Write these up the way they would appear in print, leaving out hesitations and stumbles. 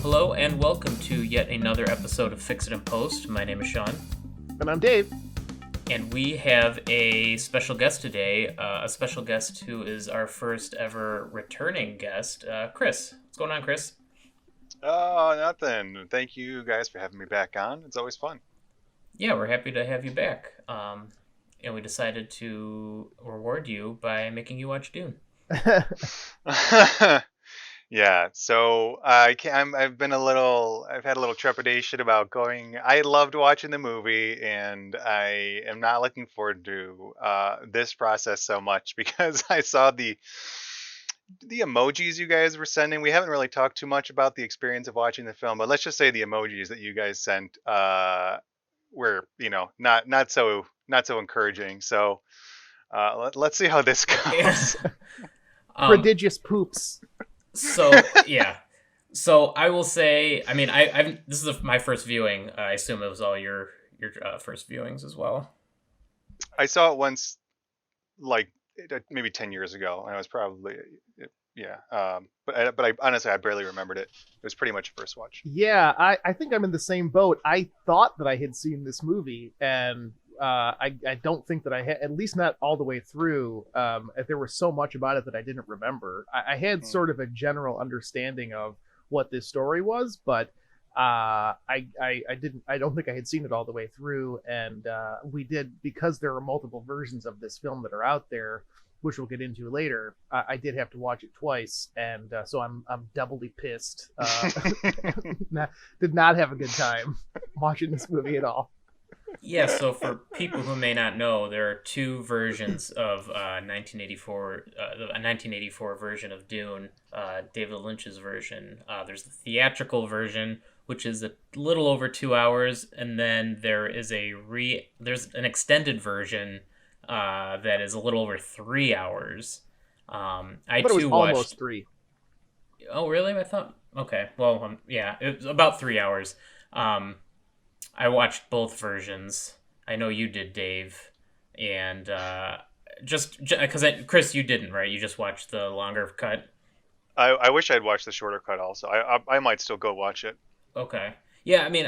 Hello and welcome to yet another episode of Fix It and Post. My name is Sean. And I'm Dave. And we have a special guest today, a special guest who is our first ever returning guest, Chris. What's going on, Chris? Oh, nothing. Thank you guys for having me back on. It's always fun. Yeah, we're happy to have you back. And we decided to reward you by making you watch Dune. Yeah, so I've had a little trepidation about going. I loved watching the movie, and I am not looking forward to this process so much because I saw the emojis you guys were sending. We haven't really talked too much about the experience of watching the film, but let's just say the emojis that you guys sent were, not so encouraging. So let's see how this goes. Prodigious poops. So yeah, so I will say, I mean, this is my first viewing. I assume it was all your first viewings as well. I saw it once, like maybe 10 years ago, and I was probably but I honestly I barely remembered it. It was pretty much a first watch. Yeah, I think I'm in the same boat. I thought that I had seen this movie, and I don't think that I had, at least not all the way through. There was so much about it that I didn't remember. I had sort of a general understanding of what this story was, but I don't think I had seen it all the way through. And we did, because there are multiple versions of this film that are out there, which we'll get into later. I did have to watch it twice, and so I'm doubly pissed. Did not have a good time watching this movie at all. Yeah, so for people who may not know, there are two versions of 1984, a 1984 version of Dune, David Lynch's version. There's the theatrical version, which is a little over 2 hours, and then there is there's an extended version that is a little over 3 hours. But it was almost 3. Oh, really? I thought. Okay, well, yeah, it was about 3 hours. I watched both versions. I know you did, Dave, and just because Chris, you didn't, right? You just watched the longer cut. I wish I'd watched the shorter cut. Also, I might still go watch it. Okay. Yeah, I mean,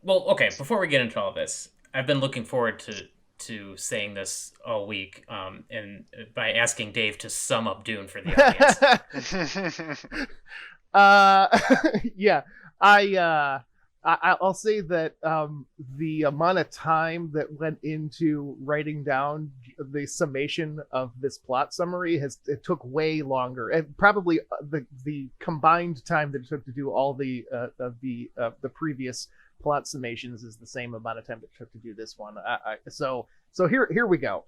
okay. Before we get into all this, I've been looking forward to saying this all week, and by asking Dave to sum up Dune for the audience. Yeah, I'll say that the amount of time that went into writing down the summation of this plot summary it took way longer, and probably the combined time that it took to do all the previous plot summations is the same amount of time that it took to do this one. So here we go.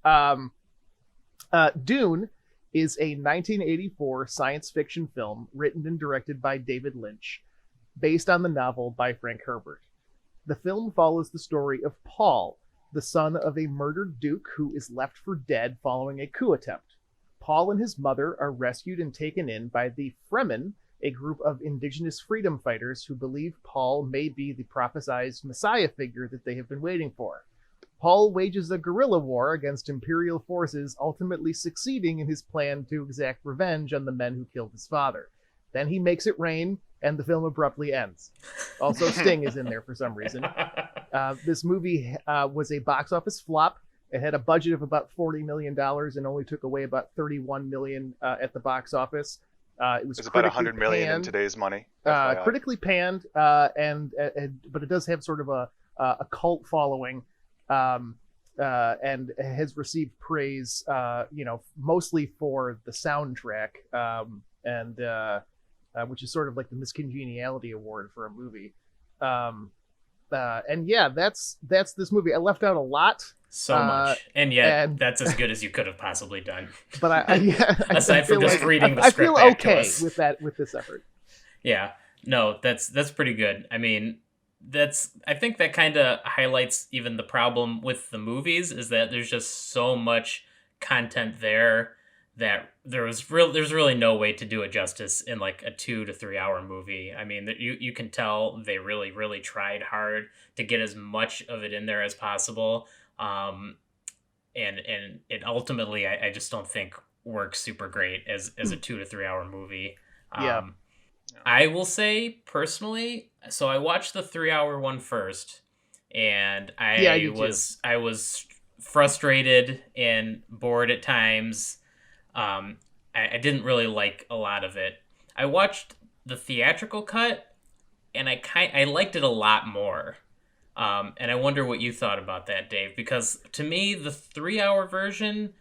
Dune is a 1984 science fiction film written and directed by David Lynch, based on the novel by Frank Herbert. The film follows the story of Paul, the son of a murdered duke who is left for dead following a coup attempt. Paul and his mother are rescued and taken in by the Fremen, a group of indigenous freedom fighters who believe Paul may be the prophesized messiah figure that they have been waiting for. Paul wages a guerrilla war against Imperial forces, ultimately succeeding in his plan to exact revenge on the men who killed his father. Then he makes it rain, and the film abruptly ends. Also, Sting is in there for some reason. This movie was a box office flop. It had a budget of about $40 million and only took away about $31 million at the box office. It was about $100 million in today's money. Critically panned, but it does have sort of a cult following, and has received praise, mostly for the soundtrack, which is sort of like the Miss Congeniality Award for a movie. And yeah, that's this movie. I left out a lot. So much. And yet that's as good as you could have possibly done. But aside from just reading the script. I feel okay with this effort. Yeah. No, that's pretty good. I mean, I think that kind of highlights even the problem with the movies, is that there's just so much content there that there's really no way to do it justice in like a 2 to 3 hour movie. I mean, you can tell they really, really tried hard to get as much of it in there as possible. And it ultimately, I just don't think works super great as a 2 to 3 hour movie. Yeah. I will say personally, so I watched the 3 hour one first, and Yeah, I did too. I was frustrated and bored at times. Um, I didn't really like a lot of it. I watched the theatrical cut, and I liked it a lot more. And I wonder what you thought about that, Dave, because to me the 3 hour version,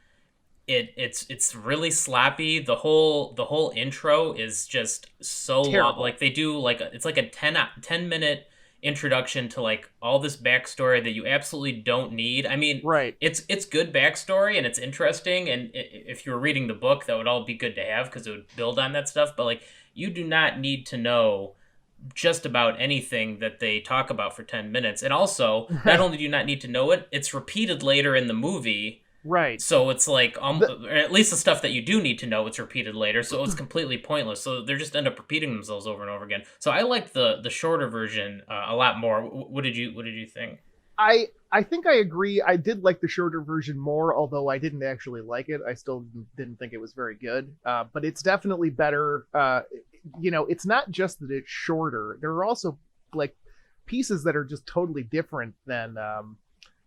it's really sloppy. The whole intro is just so long. Terrible. Like they do like it's like a 10 minute introduction to like all this backstory that you absolutely don't need. I mean, Right. it's good backstory and it's interesting, and if you were reading the book, that would all be good to have because it would build on that stuff. But like, you do not need to know just about anything that they talk about for 10 minutes. And also, not Right. only do you not need to know it, it's repeated later in the movie, Right. so it's like, The or at least the stuff that you do need to know, it's repeated later. So it's completely pointless. So they just end up repeating themselves over and over again. So I liked the shorter version a lot more. What did you think? I think I agree. I did like the shorter version more, although I didn't actually like it. I still didn't think it was very good. But it's definitely better. It's not just that it's shorter. There are also like pieces that are just totally different than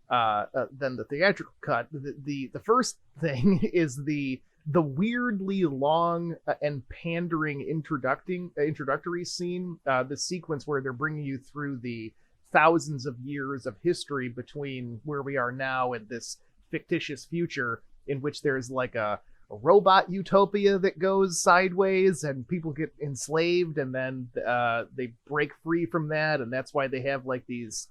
the theatrical cut. The first thing is the weirdly long and pandering introductory scene, the sequence where they're bringing you through the thousands of years of history between where we are now and this fictitious future in which there's like a robot utopia that goes sideways and people get enslaved, and then they break free from that, and that's why they have like these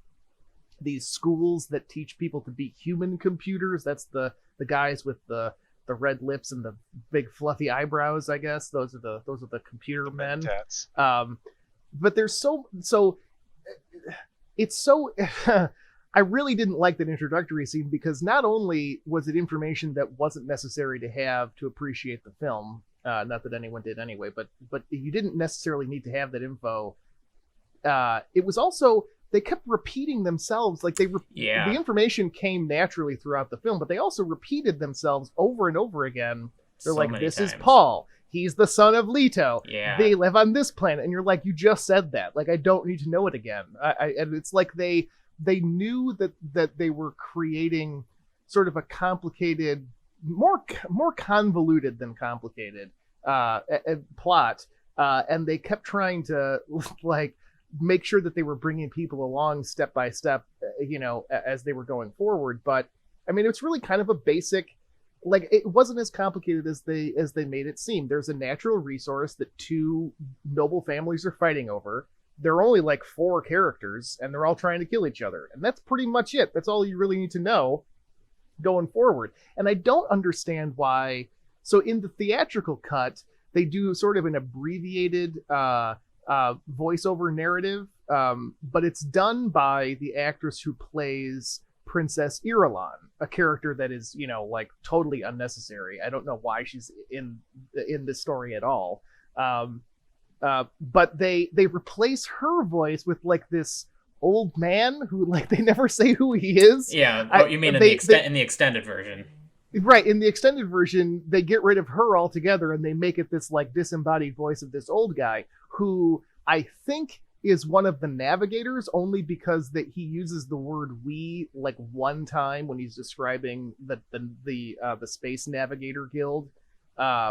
schools that teach people to be human computers. That's the guys with the red lips and the big fluffy eyebrows. I guess those are the computer The men. Mentats. But there's so it's so. I really didn't like that introductory scene because not only was it information that wasn't necessary to have to appreciate the film, not that anyone did anyway, but you didn't necessarily need to have that info. It was also, they kept repeating themselves. Like the Yeah, information came naturally throughout the film, but they also repeated themselves over and over again. They're so like, many this is times. Paul, he's the son of Leto, Yeah, they live on this planet, and you're like, you just said that, like I don't need to know it again. And it's like they knew that they were creating sort of a complicated, more convoluted than complicated plot, and they kept trying to like make sure that they were bringing people along step by step, as they were going forward. But I mean, it's really kind of a basic, like it wasn't as complicated as they made it seem. There's a natural resource that two noble families are fighting over. There are only like four characters, and they're all trying to kill each other, and that's pretty much it. That's all you really need to know going forward. And I don't understand why. So in the theatrical cut, they do sort of an abbreviated voiceover narrative, but it's done by the actress who plays Princess Irulan, a character that is, like totally unnecessary. I don't know why she's in this story at all. But they replace her voice with like this old man who, like, they never say who he is. yeah. Oh, I you mean in the they extent in the extended version? Right, in the extended version they get rid of her altogether and they make it this like disembodied voice of this old guy who I think is one of the navigators, only because that he uses the word "we" like one time when he's describing the Space Navigator Guild,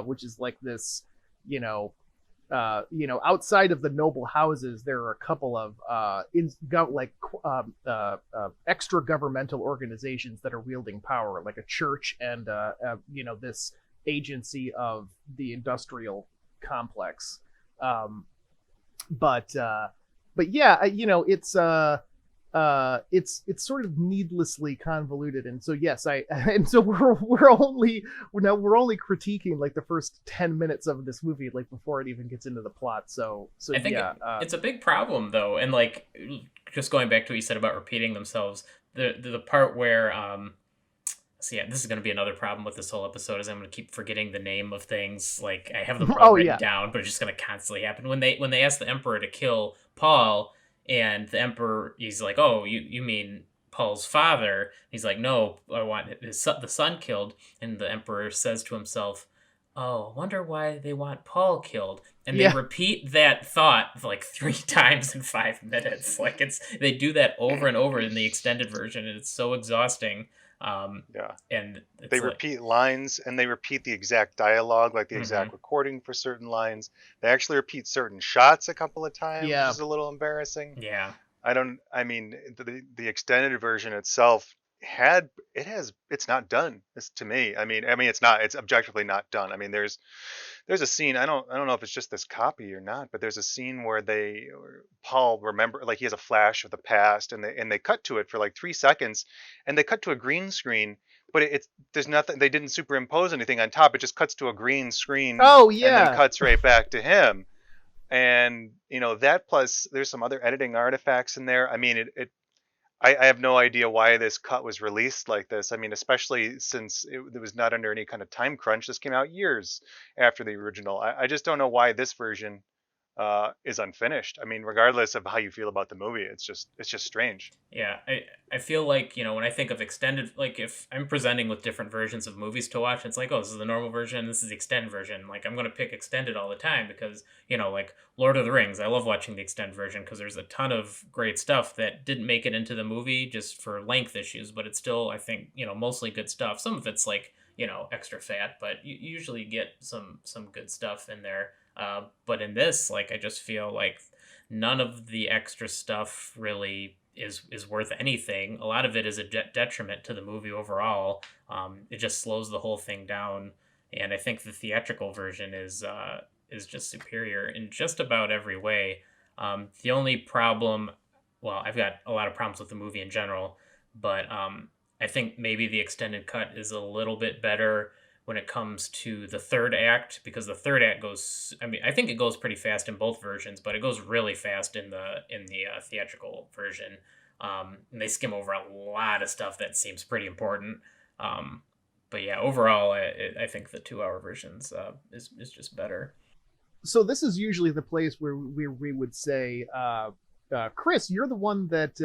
which is like this, you know, outside of the noble houses, there are a couple of extra governmental organizations that are wielding power, like a church and this agency of the industrial complex. Um, but yeah, it's sort of needlessly convoluted, and so yes, I and so we're only critiquing like the first 10 minutes of this movie, like before it even gets into the plot. So I think yeah, it's a big problem though, and like, just going back to what you said about repeating themselves, the part where so yeah, this is going to be another problem with this whole episode, is I'm going to keep forgetting the name of things. Like, I have them all oh written yeah, down, but it's just going to constantly happen. When they ask the Emperor to kill Paul, and the Emperor, he's like, "Oh, you mean Paul's father?" He's like, "No, I want the son killed." And the Emperor says to himself, oh, wonder why they want Paul killed. And they Yeah. repeat that thought like 3 times in 5 minutes. Like they do that over and over in the extended version, and it's so exhausting. Yeah. And They it's like, repeat lines and they repeat the exact dialogue, like the exact mm-hmm. recording for certain lines. They actually repeat certain shots a couple of times, which Yeah. is a little embarrassing. Yeah, I mean, the extended version itself it's not done. It's to me. I mean, it's objectively not done. I mean, there's a scene. I don't know if it's just this copy or not, but there's a scene where Paul remember like he has a flash of the past, and they cut to it for like 3 seconds, and they cut to a green screen, but it's there's nothing. They didn't superimpose anything on top. It just cuts to a green screen, Oh and then yeah. cuts right back to him. And that plus there's some other editing artifacts in there. I mean, I have no idea why this cut was released like this. I mean, especially since it was not under any kind of time crunch. This came out years after the original. I just don't know why this version is unfinished. I mean, regardless of how you feel about the movie, it's just strange. yeah. I feel like, when I think of extended, like if I'm presenting with different versions of movies to watch, it's like, oh, this is the normal version, this is the extended version. Like I'm gonna pick extended all the time because, like Lord of the Rings, I love watching the extended version because there's a ton of great stuff that didn't make it into the movie just for length issues, but it's still, I think, mostly good stuff. Some of it's like, extra fat, but you usually get some good stuff in there. But in this, like, I just feel like none of the extra stuff really is worth anything. A lot of it is a detriment to the movie overall. It just slows the whole thing down, and I think the theatrical version is just superior in just about every way. The only problem, well, I've got a lot of problems with the movie in general, but I think maybe the extended cut is a little bit better when it comes to the third act, because the third act goes, I mean, I think it goes pretty fast in both versions, but it goes really fast in the theatrical version. And they skim over a lot of stuff that seems pretty important. But yeah, overall, I think the 2 hour versions is just better. So this is usually the place where we would say, Chris, you're the one that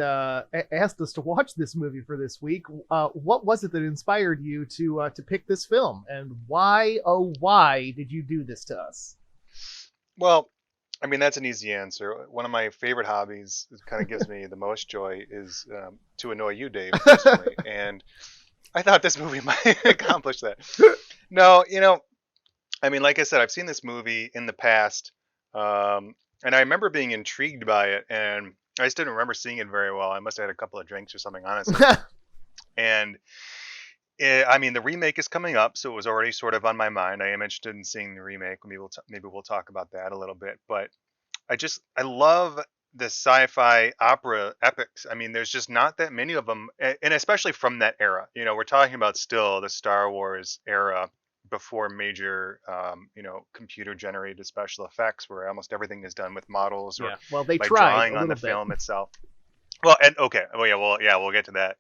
asked us to watch this movie for this week. What was it that inspired you to pick this film, and why, oh why, did you do this to us? Well, I mean, that's an easy answer. One of my favorite hobbies, it kind of gives me the most joy, is to annoy you, Dave, personally. And I thought this movie might accomplish that. No, I mean, like I said, I've seen this movie in the past, and I remember being intrigued by it, and I just didn't remember seeing it very well. I must have had a couple of drinks or something, honestly. And I mean, the remake is coming up, so it was already sort of on my mind. I am interested in seeing the remake. Maybe we'll talk about that a little bit. But I love the sci-fi opera epics. I mean, there's just not that many of them, and especially from that era. We're talking about still the Star Wars era before major, computer generated special effects, where almost everything is done with models or Yeah, well, they by tried a drawing on little the bit. film itself. Well, and okay, yeah, we'll get to that.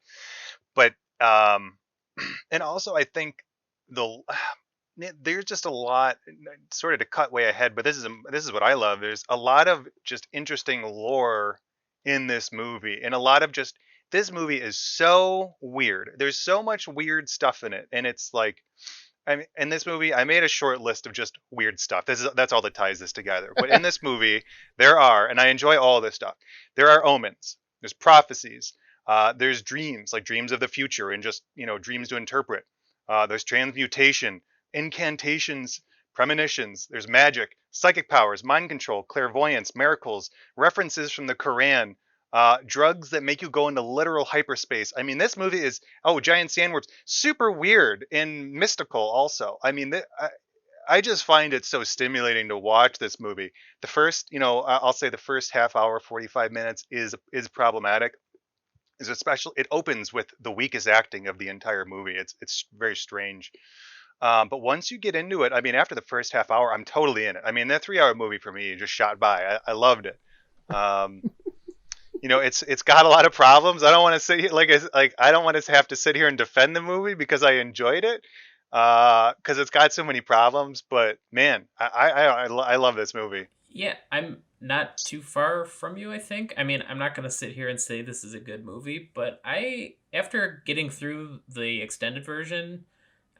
But and also I think the there's just a lot, sort of to cut way ahead, but this is what I love. There's a lot of just interesting lore in this movie, and a lot of just this movie is so weird. There's so much weird stuff in it, and it's like, I mean, in this movie, I made a short list of just weird stuff. That's all that ties this together. But in this movie, and I enjoy all this stuff. There are omens. There's prophecies. There's dreams, like dreams of the future, and just dreams to interpret. There's transmutation, incantations, premonitions. There's magic, psychic powers, mind control, clairvoyance, miracles, references from the Quran, drugs that make you go into literal hyperspace. I mean, this movie is, oh, giant sandworms, super weird and mystical. Also, I mean, I just find it so stimulating to watch this movie. The first, I'll say the first half hour, 45 minutes is problematic. Is especially, it opens with the weakest acting of the entire movie. It's very strange. But once you get into it, I mean, after the first half hour, I'm totally in it. I mean, that 3 hour movie for me just shot by. I loved it. Um, it's got a lot of problems. I don't want to sit here like I don't want to have to sit here and defend the movie because I enjoyed it, because it's got so many problems. But man, I love this movie. Yeah, I'm not too far from you, I think. I mean, I'm not going to sit here and say this is a good movie, but after getting through the extended version,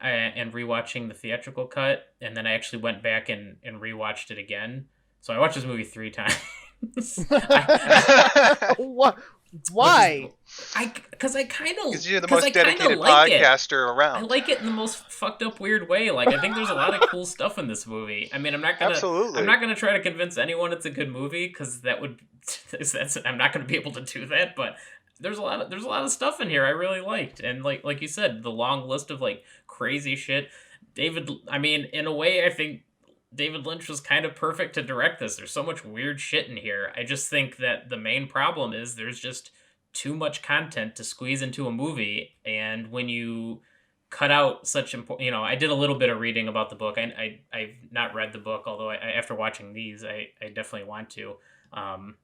and rewatching the theatrical cut, and then I actually went back and rewatched it again. So I watched this movie 3 times. I What? which is Why? I Because you're the because I most kind of dedicated like it. podcaster I around. like it in the most fucked up weird way. Like I think there's a lot of cool stuff in this movie. I mean, I'm Absolutely. not gonna try to convince anyone it's a good movie because that would that's I'm not gonna be able to do that. But there's a lot of stuff in here I really liked, and like you said, the long list of like crazy shit. I mean, in a way, I think David Lynch was kind of perfect to direct this. There's so much weird shit in here. I just think that the main problem is there's just too much content to squeeze into a movie, and when you cut out such important, I did a little bit of reading about the book. I've not read the book, although after watching these, I definitely want to. Um,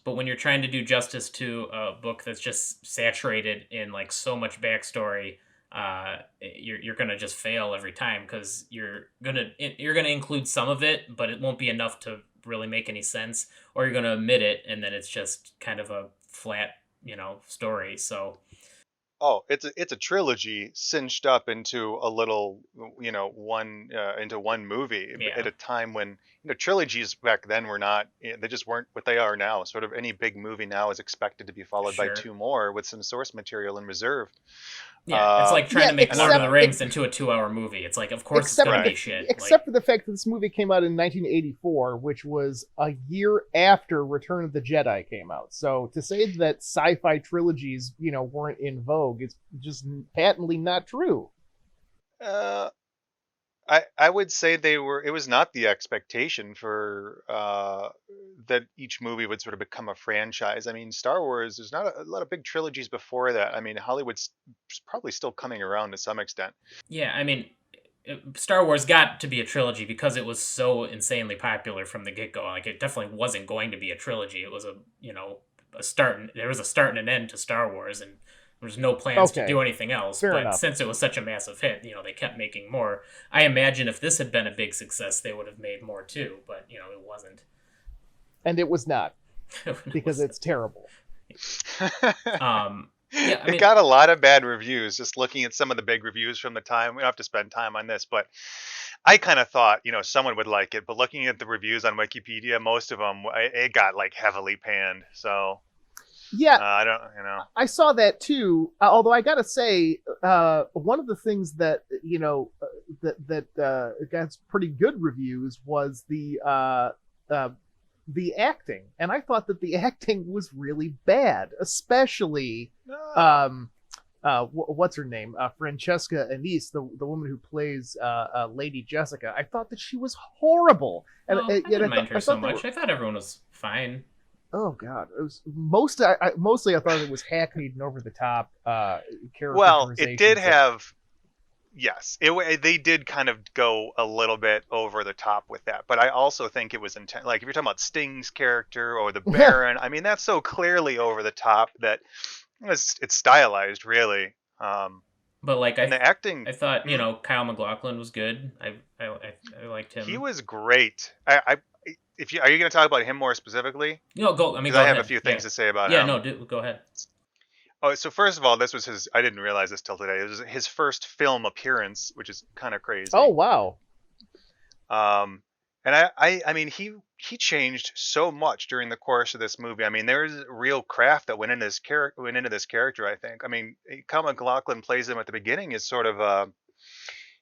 but when you're trying to do justice to a book that's just saturated in like so much backstory, you're gonna just fail every time because you're gonna include some of it, but it won't be enough to really make any sense, or you're gonna omit it, and then it's just kind of a flat, story. So Oh, it's a trilogy cinched up into a little, one into one movie at yeah, a time when trilogies back then were not, they just weren't what they are now. Sort of any big movie now is expected to be followed by sure. two more with some source material in reserve. Yeah, it's Uh, like trying Yeah, to make and I Lord don't of the know. Rings into a 2 hour movie. It's like, of course, it's except gonna for be the Right. shit. except for the fact that this movie came out in 1984, which was a year after Return of the Jedi came out. So to say that sci-fi trilogies, weren't in vogue, is just patently not true. Uh, I would say they were. It was not the expectation for that each movie would sort of become a franchise. I mean, Star Wars. There's not a lot of big trilogies before that. I mean, Hollywood's probably still coming around to some extent. Yeah, I mean, Star Wars got to be a trilogy because it was so insanely popular from the get go. Like, it definitely wasn't going to be a trilogy. It was a start. There was a start and an end to Star Wars, and there was no plans to Okay, do anything else. fair But enough. since it was such a massive hit, they kept making more. I imagine if this had been a big success, they would have made more too. But it wasn't. And it was not, It because was. it's terrible. Yeah, I It mean, got a lot of bad reviews. Just looking at some of the big reviews from the time, we don't have to spend time on this, but I kind of thought, someone would like it. But looking at the reviews on Wikipedia, most of them, it got like heavily panned. So Yeah, I don't. I saw that too. Although I gotta say, one of the things that got pretty good reviews was the acting, and I thought that the acting was really bad, especially No. um, what's her name, Francesca Anise, the woman who plays Lady Jessica. I thought that she was horrible, and oh, I yet didn't mind her I so thought they much. were. I thought everyone was fine. Oh God, it was mostly I thought it was hackneyed and over the top Well, it did caricaturizations of. have. Yes, they did kind of go a little bit over the top with that, but I also think it was intent. Like if you're talking about Sting's character or the Baron, I mean that's so clearly over the top that it's stylized, really. But like And the acting, I thought hmm, Kyle McLaughlin was good. I liked he him. was great. If you are you going to talk about him more specifically? Go. I mean, Because I go have a ahead. few Yeah, things to say about yeah. him. No, go ahead. Oh, so first of all, this was his. I didn't realize this till today. It was his first film appearance, which is kind of Oh crazy. wow. Um, and I mean, he changed so much during the course of this movie. I mean, there's real craft that went into this character. I think. I mean, Kyle McLaughlin plays him at the beginning as sort of a,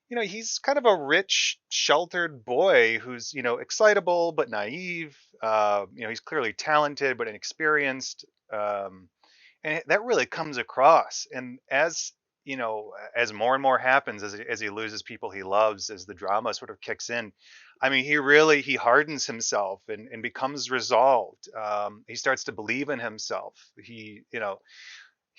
he's kind of a rich, sheltered boy who's excitable but naive. He's clearly talented but inexperienced. And that really comes across. And as more and more happens, as he loses people he loves, as the drama sort of kicks in, I mean, he hardens himself and becomes resolved. He starts to believe in himself. He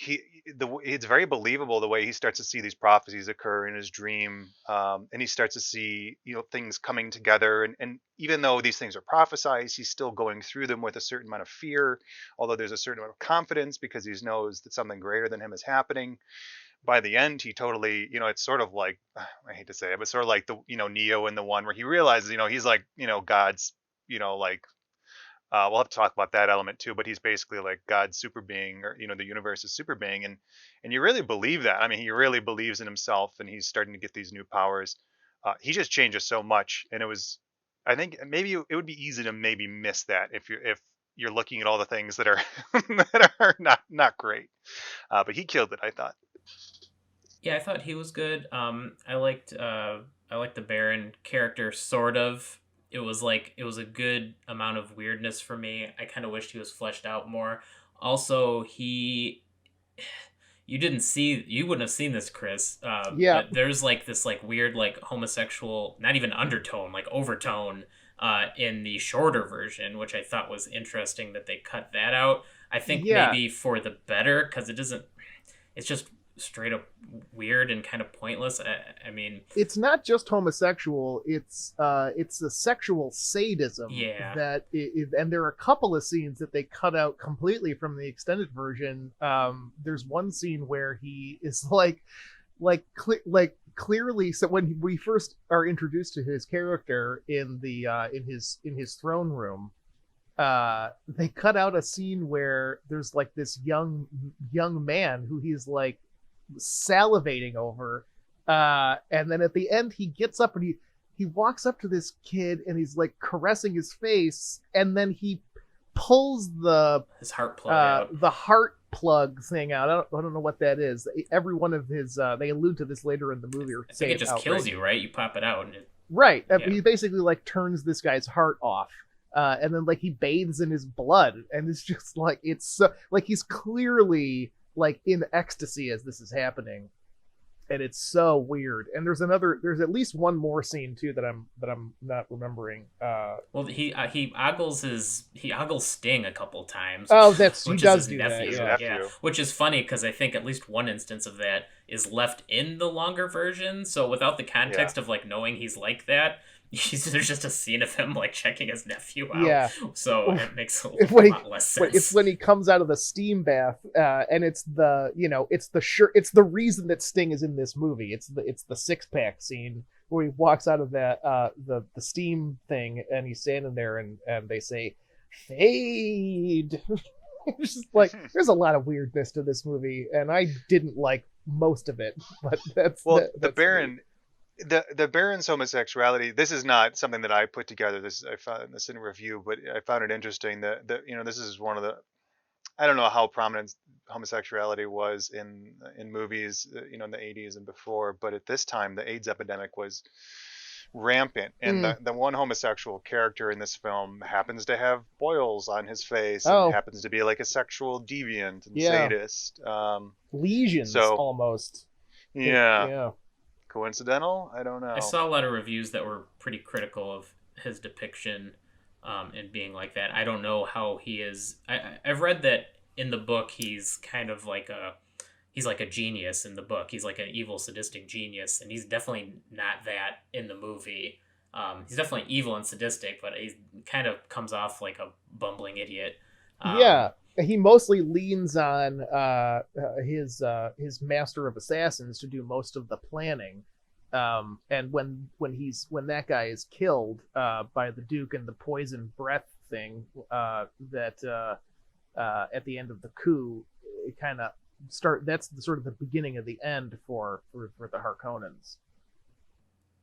it's very believable the way he starts to see these prophecies occur in his dream, and he starts to see things coming together, and even though these things are prophesized, he's still going through them with a certain amount of fear, although there's a certain amount of confidence because he knows that something greater than him is happening. By the end, he totally, it's sort of like, I hate to say it, but sort of like the Neo in the one where he realizes, he's like, God's, like We'll have to talk about that element too, but he's basically like God's super being, or the universe's super being, and you really believe that. I mean, he really believes in himself, and he's starting to get these new powers. He just changes so much, and it was, I think maybe it would be easy to maybe miss that if you're looking at all the things that are that are not great. But he killed it, I thought. Yeah, I thought he was good. I liked the Baron character sort of. It was a good amount of weirdness for me. I kind of wished he was fleshed out more. Also, he you wouldn't have seen this, Chris. Yeah, But there's like this like weird like homosexual, not even undertone, like overtone in the shorter version, which I thought was interesting that they cut that out. I think yeah. maybe for the better, because it doesn't, it's just straight up weird and kind of pointless. I mean, It's not just homosexual. It's a sexual sadism yeah, and there are a couple of scenes that they cut out completely from the extended version. There's one scene where he is like clearly. So when we first are introduced to his character in the in his throne room, they cut out a scene where there's like this young man who he's like salivating over, and then at the end he gets up and he walks up to this kid and he's like caressing his face, and then he pulls his heart plug out. the heart plug thing out. I don't know what that is. Every one of his they allude to this later in the movie, or I say think it just outright. kills you, right? You pop it out, and Right. yeah. He basically like turns this guy's heart off. And then like he bathes in his blood, and it's just like it's so like he's clearly like in ecstasy as this is happening, and it's so weird. And there's at least one more scene too that I'm not remembering. Well, he ogles Sting a couple times, Oh, that's he which is does his do nephew. that. His Yeah. Yeah, nephew. which is funny because I think at least one instance of that is left in the longer version. So without the Yeah. context of like knowing he's like that, there's just a scene of him like checking his nephew out. Yeah. So it makes a When he, lot less when, sense. it's when he comes out of the steam bath, and it's the it's the shirt. It's the reason that Sting is in this movie. It's the 6-pack scene where he walks out of that the steam thing, and he's standing there, and they say fade. It's just like there's a lot of weirdness to this movie, and I didn't like most of it, but Well, the that's Baron, the Baron's homosexuality. This is not something that I put together. This I found this in a review, but I found it interesting that this is one of the. I don't know how prominent homosexuality was in movies, in the 80s and before, but at this time the AIDS epidemic was rampant, and Mm. the one homosexual character in this film happens to have boils on his face and Oh, happens to be like a sexual deviant and yeah, sadist. lesions So almost. yeah, Yeah. coincidental? I don't I know. saw a lot of reviews that were pretty critical of his depiction, and being like that. I don't know how he is. I've read that in the book he's kind of like he's like a genius in the book. He's like an evil, sadistic genius, and he's definitely not that in the movie. He's definitely evil and sadistic, but he kind of comes off like a bumbling idiot. Yeah, he mostly leans on his master of assassins to do most of the planning. And when that guy is killed by the Duke and the poison breath thing, that at the end of the coup, it kind of start. That's the sort of the beginning of the end for the Harkonnens.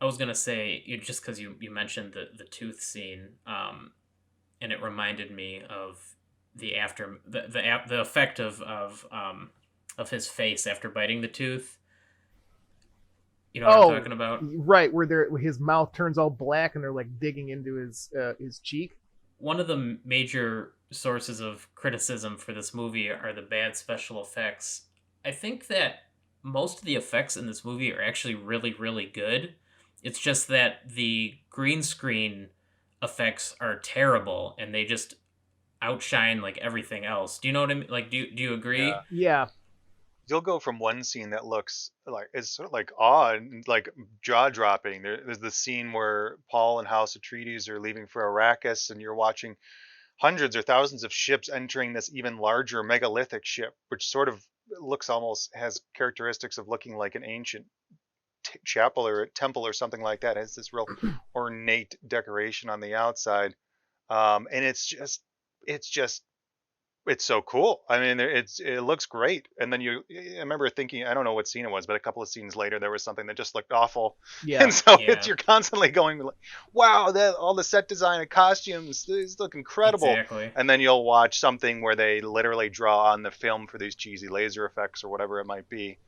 I was gonna say just because you mentioned the tooth scene, and it reminded me of the effect of his face after biting the tooth. You know what I'm Oh, talking about? right, where his mouth turns all black and they're like digging into his cheek. One of the major sources of criticism for this movie are the bad special effects. I think that most of the effects in this movie are actually really, really good. It's just that the green screen effects are terrible and they just outshine like everything else. Do you know what I mean? Like, do you Yeah. agree? Yeah, You'll go from one scene that looks like it's sort of like awe and like jaw dropping. There's the scene where Paul and House Atreides are leaving for Arrakis, and you're watching hundreds or thousands of ships entering this even larger megalithic ship, which sort of looks almost has characteristics of looking like an ancient chapel or temple or something like that. It has this real ornate decoration on the outside, and it's just it's just it's so cool. I mean, it looks great. And then I remember thinking, I don't know what scene it was, but a couple of scenes later, there was something that just looked awful. Yeah. And so Yeah, you're constantly going, like, wow, that all the set design and costumes, these look incredible. exactly. And then you'll watch something where they literally draw on the film for these cheesy laser effects or whatever it might be.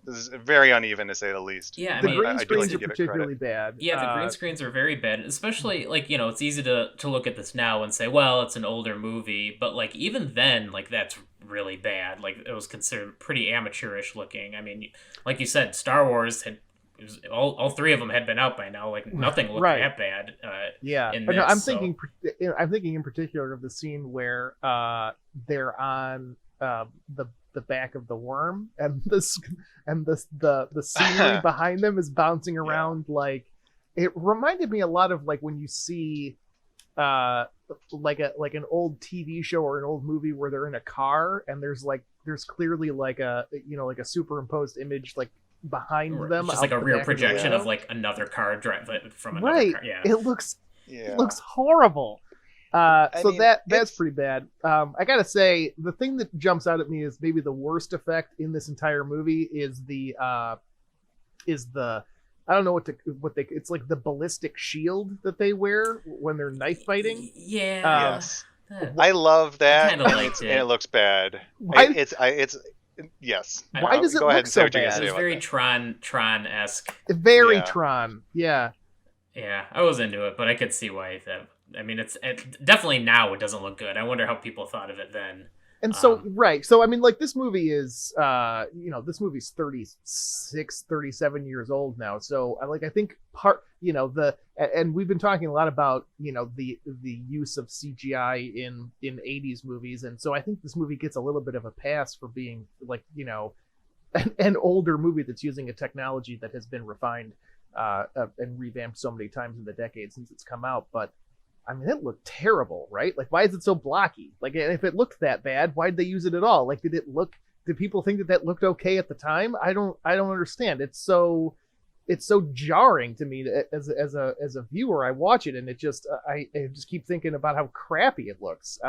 This is very uneven to say the least. Yeah, I The But mean, green I do like screens to are give it credit. particularly bad. yeah, the green screens are very bad, especially like, it's easy to look at this now and say, well, it's an older movie, but like even then, like that's really bad. Like it was considered pretty amateurish looking. I mean, like you said, Star Wars had all three of them had been out by now. Like nothing looked Right. that bad Yeah. in No, this. So I'm thinking in particular of the scene where they're on the back of the worm, and the scenery behind them is bouncing Yeah. around. Like, it reminded me a lot of like when you see uh like an old TV show or an old movie where they're in a car and there's clearly like a like a superimposed image like behind them it's just out like a the rear back of the projection of window. like another car drive from another Right. car. Yeah. It Yeah. looks horrible. I So mean, that's it's pretty bad. I gotta say, the thing that jumps out at me is maybe the worst effect in this entire movie is the I don't know what they it's like the ballistic shield that they wear when they're knife fighting. Yeah. Um, yes. that- I love I that, kind of liked and it it. looks bad. why It's yes. why does it Go ahead look and say so what you're gonna It bad? say was about very that. Tron esque. Very Yeah. Tron. Yeah. Yeah, I was into it, but I could see why that. I mean, definitely now it doesn't look good. I wonder how people thought of it then. And so Um, right. So I mean like this movie is this movie's 36, 37 years old now. So I think part the and we've been talking a lot about the use of CGI in 80s movies, and so I think this movie gets a little bit of a pass for being like an older movie that's using a technology that has been refined and revamped so many times in the decades since it's come out. But I mean, it looked terrible, right? Like, why is it so blocky? Like, if it looked that bad, why'd they use it at all? Like, did people think that looked okay at the time? I don't understand. It's so jarring to me as a viewer. I watch it and it just I just keep thinking about how crappy it looks.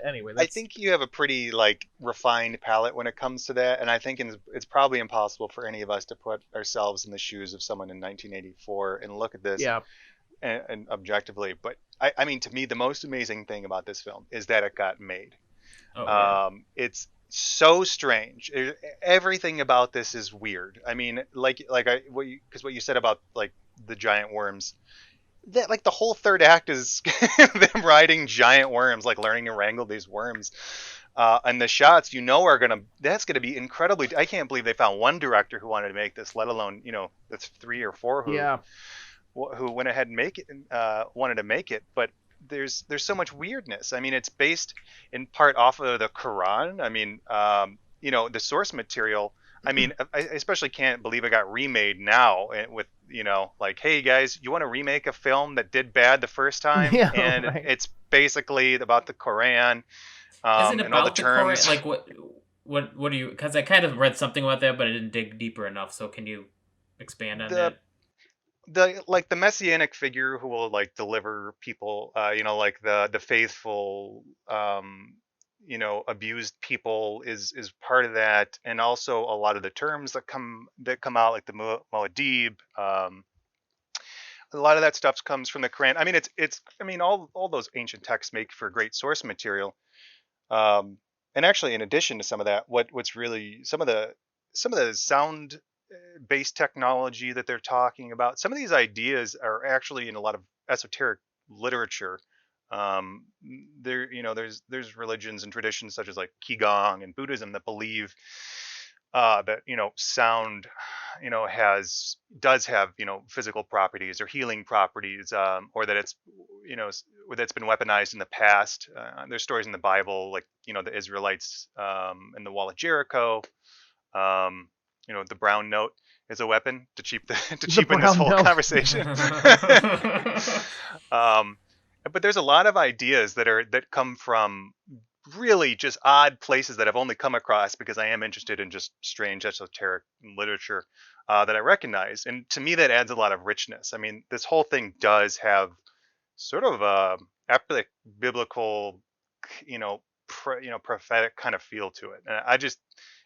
Anyway, I that's think you have a pretty like refined palate when it comes to that, and I think it's probably impossible for any of us to put ourselves in the shoes of someone in 1984 and look at this yeah, and objectively. But I mean, to me, the most amazing thing about this film is that it got made. oh yeah, It's so strange. Everything about this is weird. I mean, because what you said about like the giant worms, that like the whole third act is them riding giant worms, like learning to wrangle these worms. And the shots, that's gonna be incredibly. I can't believe they found one director who wanted to make this, let alone that's three or four yeah, who went ahead and wanted to make it. But there's so much weirdness. I mean, it's based in part off of the Quran. I mean, the source material. I mean, I especially can't believe it got remade now with like, hey guys, you want to remake a film that did bad the first time, yeah, and right. it's basically about the Quran, is it and all the about the core? terms. Like what do you? Because I kind of read something about that, but I didn't dig deeper enough. So can you expand on the that? the messianic figure who will like deliver people, like the faithful, abused people is part of that, and also a lot of the terms that come out, like the Muad'Dib. A lot of that stuff comes from the Quran. I mean, it's I mean, all those ancient texts make for great source material. And actually, in addition to some of that, what's really some of the sound based technology that they're talking about, some of these ideas are actually in a lot of esoteric literature. Um, there's religions and traditions such as like Qigong and Buddhism that believe that sound does have physical properties or healing properties, or that it's that's been weaponized in the past. There's stories in the Bible, like the Israelites and the Wall of Jericho. um, the brown note is a weapon to to The cheapen this brown whole note. conversation. um, but there's a lot of ideas that come from really just odd places that I've only come across because I am interested in just strange esoteric literature, that I recognize, and to me that adds a lot of richness. I mean, this whole thing does have sort of epic biblical, prophetic kind of feel to it. And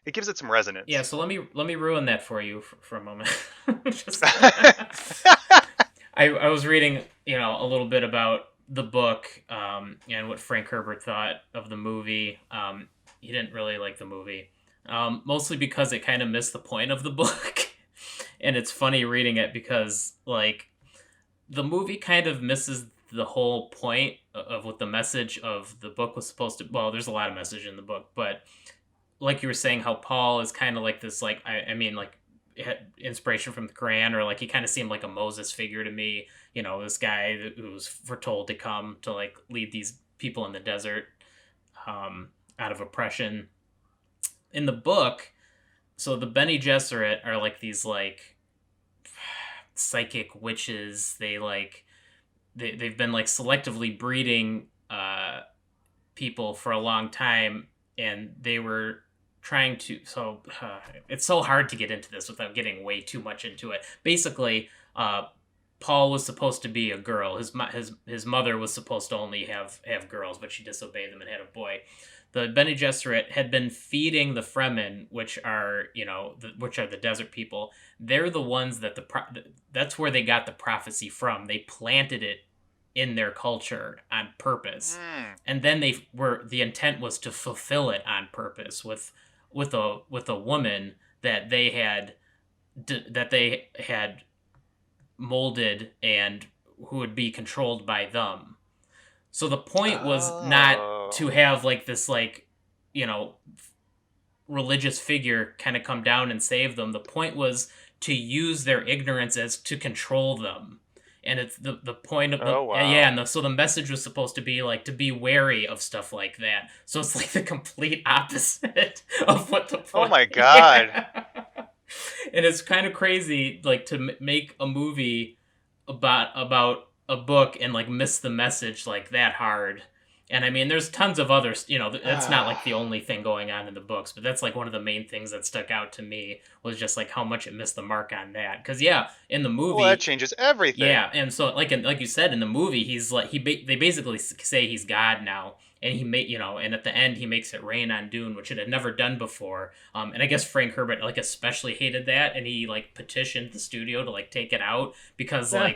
it gives it some Yeah, resonance. so let me ruin that for you for a moment. Just I was reading, a little bit about the book, and what Frank Herbert thought of the movie. He didn't really like the movie, mostly because it kind of missed the point of the book. And it's funny reading it because, like, the movie kind of misses the whole point of what the message of the book was supposed to. Well, there's a lot of message in the book, but like you were saying, how Paul is kind of like this, like, I mean, like, inspiration from the Quran, or like he kind of seemed like a Moses figure to me. This guy who was foretold to come to like lead these people in the desert, out of oppression. In the book, so the Bene Gesserit are like these like psychic witches. They've been like selectively breeding people for a long time, and they were trying to. So it's so hard to get into this without getting way too much into it. Basically, Paul was supposed to be a girl. His mother was supposed to only have girls, but she disobeyed them and had a boy. The Bene Gesserit had been feeding the Fremen, which are the desert people. They're the ones that that's where they got the prophecy from. They planted it in their culture on purpose, Mm. and then the intent was to fulfill it on purpose with a woman that they had molded, and who would be controlled by them. So the point was not to Oh. have like this, like, religious figure kind of come down and save them. The point was to use their ignorance as to control them. And it's the point of the Oh yeah, wow. and so the message was supposed to be like to be wary of stuff like that. So it's like the complete opposite of what the Oh point. my God. Yeah. And it's kind of crazy, like, to make a movie about a book and like miss the message like that hard. And I mean, there's tons of others. That's not like the only thing going on in the books, but that's like one of the main things that stuck out to me, was just like how much it missed the mark on that. Because yeah, in the Well, that movie, changes yeah, everything. and so like you said, in the movie, he's like they basically say he's God now, and and at the end he makes it rain on Dune, which it had never done before. And I guess Frank Herbert like especially hated that, and he like petitioned the studio to like take it out Yeah.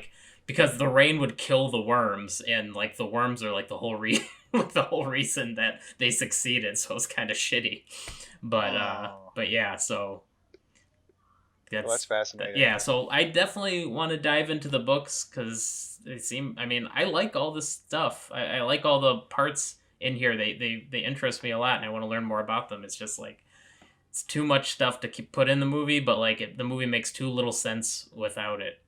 because the rain would kill the worms, and like the worms are like the whole like the whole reason that they succeeded. So it's kind of shitty, Oh. but yeah, so Well, that's that's that. fascinating. Yeah, so I definitely want to dive into the books because they seem. I mean, I like all this stuff. I like all the parts in here. They interest me a lot, and I want to learn more about them. It's just like it's too much stuff to keep put in the movie, but like the movie makes too little sense without it.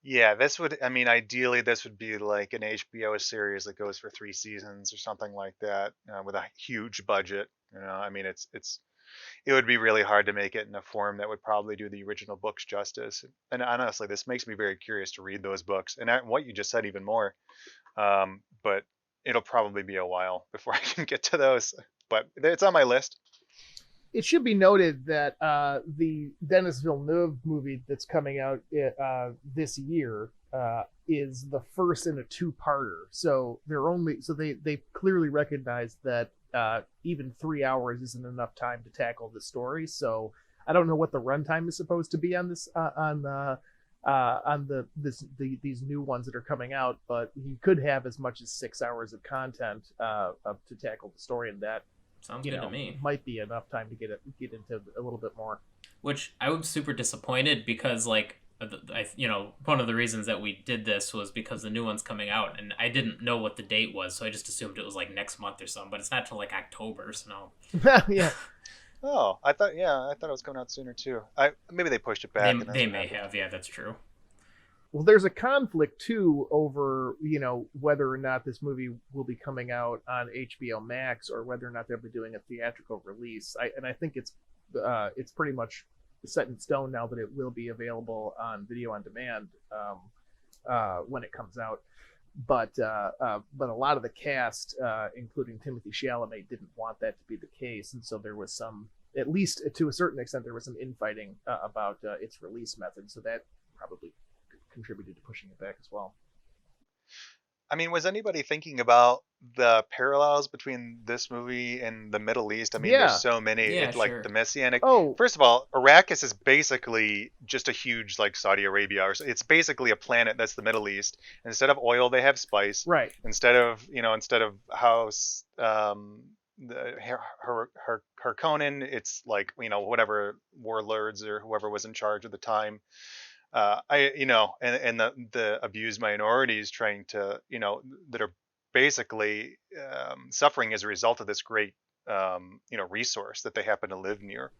Yeah, I mean, ideally, this would be like an HBO series that goes for 3 seasons or something like that, with a huge budget. I mean, it would be really hard to make it in a form that would probably do the original books justice. And honestly, this makes me very curious to read those books and what you just said even more. But it'll probably be a while before I can get to those. But it's on my list. It should be noted that the Denis Villeneuve movie that's coming out this year is the first in a two-parter. So they clearly recognize that even 3 hours isn't enough time to tackle the story. So I don't know what the runtime is supposed to be on this these new ones that are coming out, but he could have as much as 6 hours of content to tackle the story, and that Sounds good to me. might be enough time to get into a little bit more. Which I was super disappointed because like one of the reasons that we did this was because the new one's coming out, and I didn't know what the date was, so I just assumed it was like next month or something. But it's not till like October, so no. Yeah, Oh, I thought it was coming out sooner too. Maybe they pushed it They back and that's they what may happened. have, yeah, that's true. well, there's a conflict too over whether or not this movie will be coming out on HBO Max or whether or not they'll be doing a theatrical release. I think it's pretty much set in stone now that it will be available on video on demand when it comes out. But a lot of the cast, including Timothy Chalamet, didn't want that to be the case, and so there was some, at least to a certain extent, there was some infighting about its release method. So that probably contributed to pushing it back as well. I mean, was anybody thinking about the parallels between this movie and the Middle East? I mean, there's Yeah. so many. Yeah, It like the sure. messianic. Oh, First of all, Arrakis is basically just a huge like Saudi Arabia, or it's basically a planet that's the Middle East. Instead of oil, they have spice. right. Instead of house, the Harkonnen, it's like whatever warlords or whoever was in charge at the time. And the abused minorities trying to, that are basically suffering as a result of this great, resource that they happen to live near.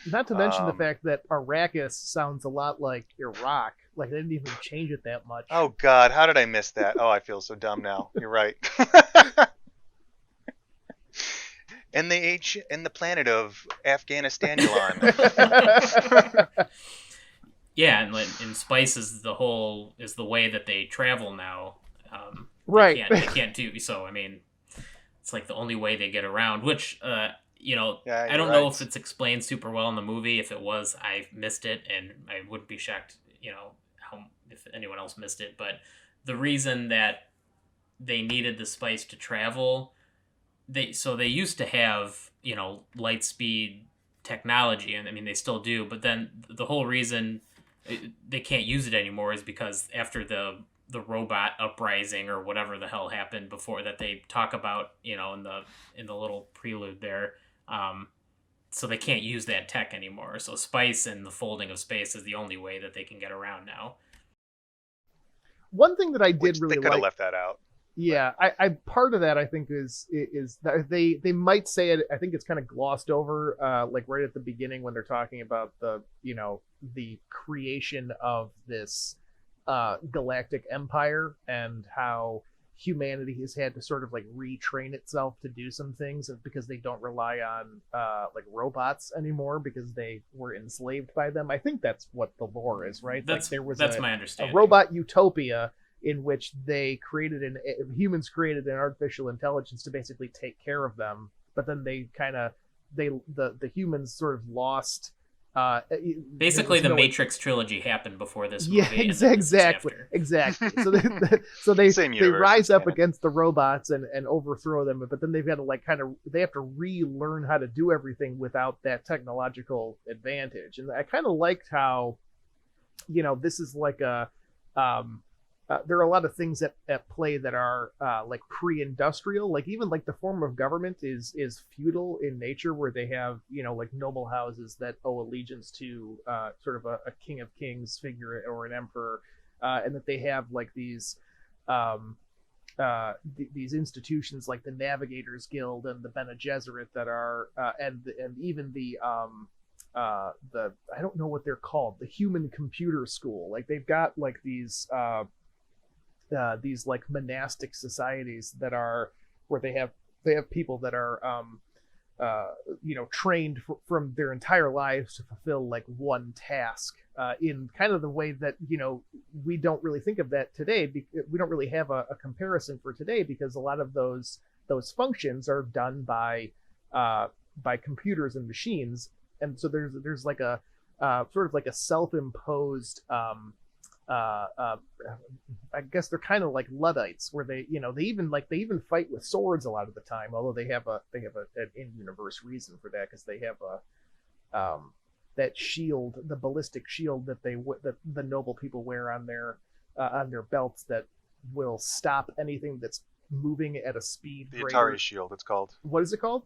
Not to mention the Um, fact that Arrakis sounds a lot like Iraq. Like they didn't even change it that much. oh God, how did I miss that? Oh, I feel so dumb now. You're right. And the planet of Afghanistan, Elon. Yeah, and spice is the way that they travel now. Right. They can't do so. I mean, it's like the only way they get around. Which Yeah, I you're don't know right. if it's explained super well in the movie. If it was, I missed it, and I wouldn't be shocked. How if anyone else missed it. But the reason that they needed the spice to travel, they used to have light speed technology, and I mean they still do. But then the whole reason they can't use it anymore is because after the robot uprising or whatever the hell happened before that they talk about in the little prelude there. um so they can't use that tech anymore, so spice and the folding of space is the only way that they can get around now. One thing that I did Which they really could have like, left that out. But yeah, I part of that I think is that they might say it. I think it's kind of glossed over, like right at the beginning when they're talking about the creation of this galactic empire and how humanity has had to sort of like retrain itself to do some things because they don't rely on like robots anymore because they were enslaved by them. I think that's what the lore is, right? Like there was That's my a understanding. robot utopia in which they created humans created an artificial intelligence to basically take care of them, but then they kind of the humans sort of lost. There Basically was the no. Matrix trilogy happened before this Yeah, movie, and then this is exactly, after. exactly. So so they same they universe, rise it's up canon. against the robots and overthrow them, but then they've got to like kind of they have to relearn how to do everything without that technological advantage. And I kind of liked how this is like a there are a lot of things at play that are like pre-industrial, like even like the form of government is feudal in nature, where they have like noble houses that owe allegiance to sort of a king of kings figure or an emperor, and that they have like these um, these institutions like the Navigators Guild and the Bene Gesserit that are and even the I don't know what they're called, the Human Computer School. Like they've got like these like monastic societies that are where they have people that are uh, trained from their entire lives to fulfill like one task in kind of the way that we don't really think of that today. We don't really have a comparison for today because a lot of those functions are done by computers and machines, and so there's like a sort of like a self-imposed uh, uh, I guess they're kind of like Luddites, where they even fight with swords a lot of the time. Although an in-universe reason for that because they have that shield, the ballistic shield that the noble people wear on their belts that will stop anything that's moving at a speed The Atari greater. shield, it's called. What is it called?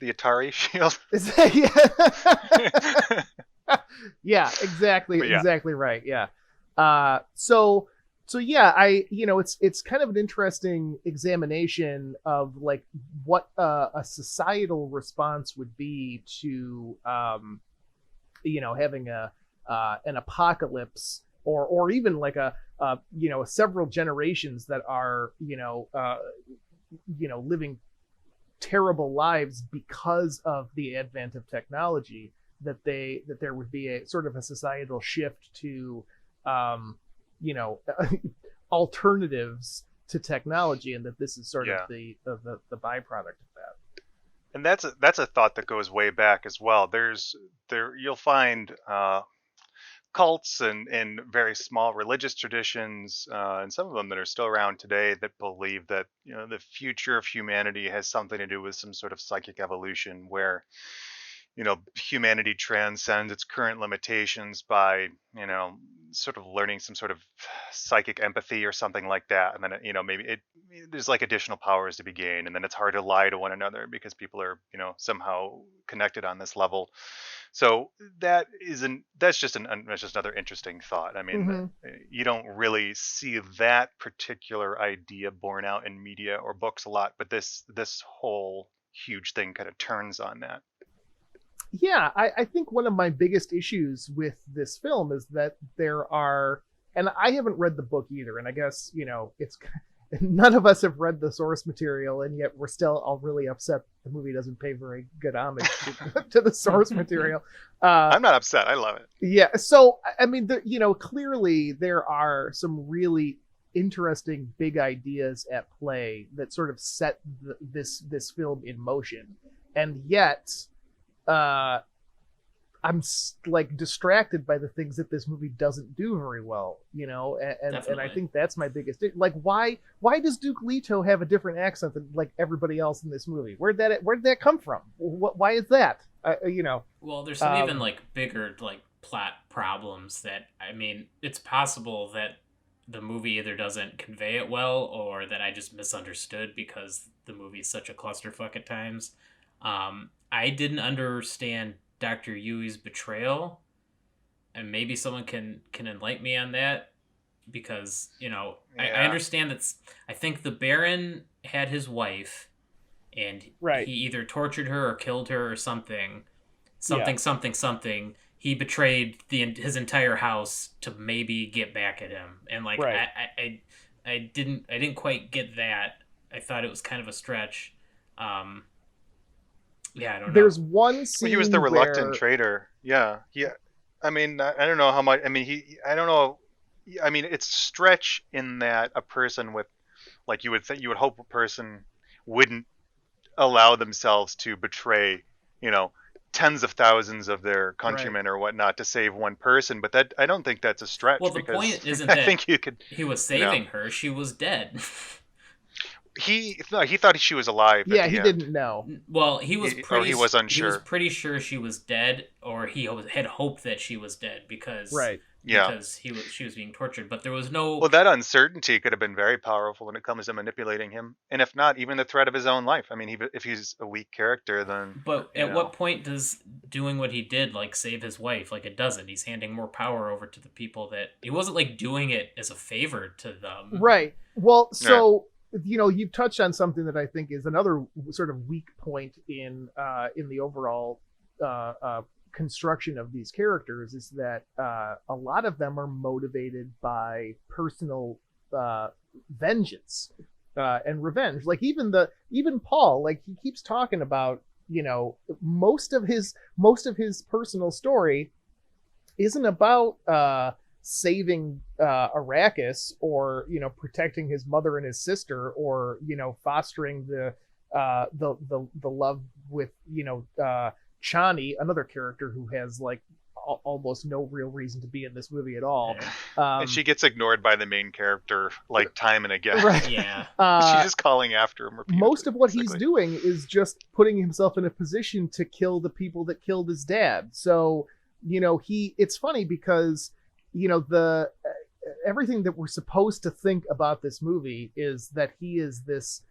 The Atari shield. Is that, yeah. Yeah, But yeah, exactly right. Yeah. So yeah, it's kind of an interesting examination of like what a societal response would be to having a an apocalypse or even like a several generations that are living terrible lives because of the advent of technology, that there would be a sort of a societal shift to um, you know alternatives to technology, and that this is sort of yeah. the byproduct of that. And that's a thought that goes way back as well. You'll find cults and very small religious traditions, and some of them that are still around today that believe that the future of humanity has something to do with some sort of psychic evolution, where humanity transcends its current limitations by sort of learning some sort of psychic empathy or something like that, and then maybe there's like additional powers to be gained, and then it's hard to lie to one another because people are somehow connected on this level. So that's just another interesting thought. I mean, Hmm. you don't really see that particular idea borne out in media or books a lot, but this whole huge thing kind of turns on that. Yeah, I think one of my biggest issues with this film is that there are, and I haven't read the book either, and I guess, it's none of us have read the source material, and yet we're still all really upset the movie doesn't pay very good homage to the source material. I'm not upset. I love it. Yeah, so, I mean, clearly there are some really interesting big ideas at play that sort of set this film in motion, and yet uh I'm like distracted by the things that this movie doesn't do very well, and I Definitely. think that's my biggest, like, why does Duke Leto have a different accent than like everybody else in this movie? Where'd that come from? Why is that? Well, there's some even Um, like bigger like plot problems that, I mean, it's possible that the movie either doesn't convey it well or that I just misunderstood because the movie's such a clusterfuck at times. I didn't understand Dr. Yui's betrayal, and maybe someone can enlighten me on that because I Yeah. understand I think the Baron had his wife and right. he either tortured her or killed her or something, Yeah. something, something, something. He betrayed his entire house to maybe get back at him, and like Right. I didn't quite get that. I thought it was kind of a stretch. Um, yeah, I don't know. There's one Well, he was the scene reluctant where traitor. Yeah. Yeah. I mean, I don't know how much. I mean, I don't know. I mean, it's stretch in that a person with, like, you would think, you would hope a person wouldn't allow themselves to betray, you know, tens of thousands of their right. countrymen or whatnot to save one person. But that, I don't think that's a Well, stretch, the because point isn't I that think you could, he was you know, saving her; she was dead. he thought she was alive at Yeah, the he end, didn't know. Well, or he was he was unsure. pretty sure she was dead, or had hoped that she was dead Right. Yeah. she was being tortured. But there was no. Well, that uncertainty could have been very powerful when it comes to manipulating him, and if not, even the threat of his own life. I mean, if he's a weak character, then But you at what know, point does doing what he did like save his wife? Like it doesn't. He's handing more power over to the people that he wasn't like doing it as a favor to them. Right. Well, yeah, so you've touched on something that I think is another sort of weak point in the overall construction of these characters, is that a lot of them are motivated by personal uh, vengeance and revenge. Like even Paul, like he keeps talking about, most of his personal story isn't about saving Arrakis, or protecting his mother and his sister, or fostering the love with Chani, another character who has like almost no real reason to be in this movie at all. Yeah. and Um, she gets ignored by the main character like time and again. right. Yeah. She's Uh, just calling after him Most repeatedly, of what he's basically. doing is just putting himself in a position to kill the people that killed his dad. So, it's funny because, the everything that we're supposed to think about this movie is that he is this,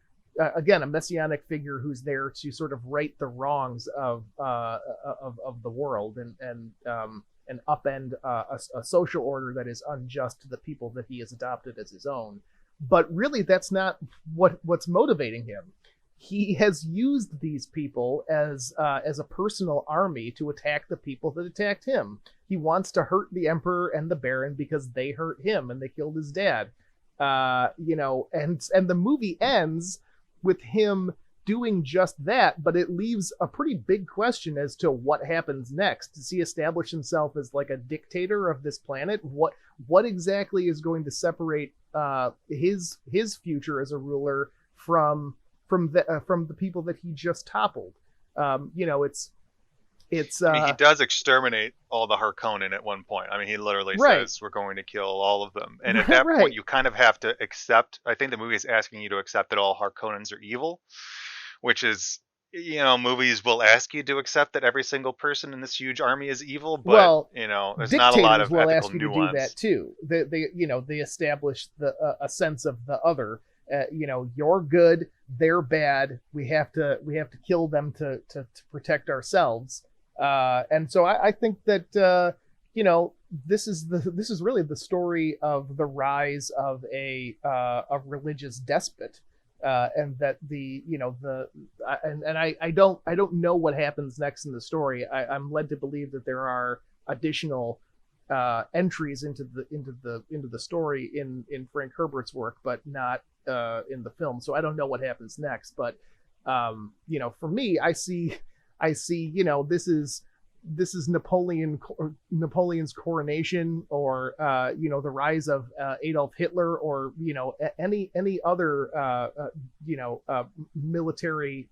again, a messianic figure who's there to sort of right the wrongs of the world, and upend a social order that is unjust to the people that he has adopted as his own. But really, that's not what's motivating him. He has used these people as a personal army to attack the people that attacked him. He wants to hurt the Emperor and the Baron because they hurt him and they killed his dad. And the movie ends with him doing just that, but it leaves a pretty big question as to what happens next. Does he establish himself as like a dictator of this planet? What exactly is going to separate his future as a ruler from the people that he just toppled? It's It's I mean, he does exterminate all the Harkonnen at one point. I mean, he literally right, says we're going to kill all of them, and at that point, right. you kind of have to accept. I think the movie is asking you to accept that all Harkonnens are evil, which is, movies will ask you to accept that every single person in this huge army is evil, but Well, there's not a lot dictators of will ethical ask you to do that nuance. too. They establish a sense of the other. You're good, they're bad. We have to kill them to protect ourselves. And so I think that this is really the story of the rise of a religious despot. And that I don't know what happens next in the story. I'm led to believe that there are additional entries into the story in Frank Herbert's work, but not in the film. So I don't know what happens next. But for me, I see this is Napoleon's coronation, or the rise of Adolf Hitler, or any other military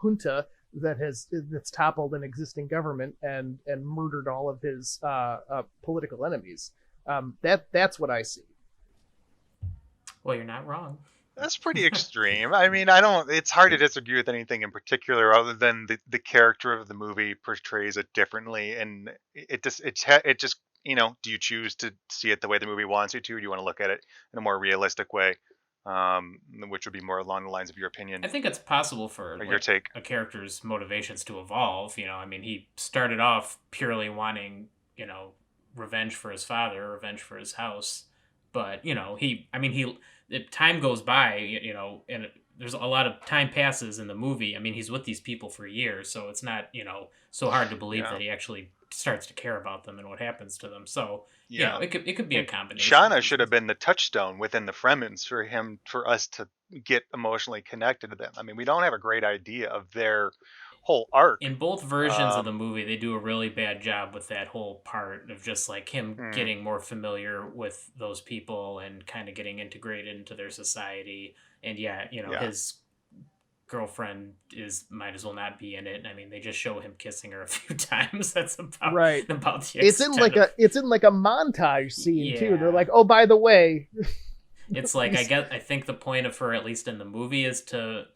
junta that's toppled an existing government and murdered all of his political enemies. That's what I see. Well, you're not wrong. That's pretty extreme. I mean, I don't. It's hard to disagree with anything in particular, other than the character of the movie portrays it differently, and it just Do you choose to see it the way the movie wants you to, or do you want to look at it in a more realistic way, which would be more along the lines of your I opinion think it's possible for or your like take? a character's motivations to evolve. I mean, he started off purely wanting, revenge for his father, revenge for his house, but time goes by, and there's a lot of time passes in the movie. I mean, he's with these people for years, so it's not, so hard to believe Yeah, that he actually starts to care about them and what happens to them. So, yeah. it could be a And combination of Shauna should reasons. have been the touchstone within the Fremens for us to get emotionally connected to them. I mean, we don't have a great idea of their whole arc. In both versions of the Um, movie, they do a really bad job with that whole part of just like him mm, getting more familiar with those people and kind of getting integrated into their society. And yeah, yeah. his girlfriend is might as well not be in it. I mean, they just show him kissing her a few times. That's about Right. about the It's in extent like of a montage scene too. They're yeah. like, oh, by the way, It's like I think the point of her, at least in the movie, is to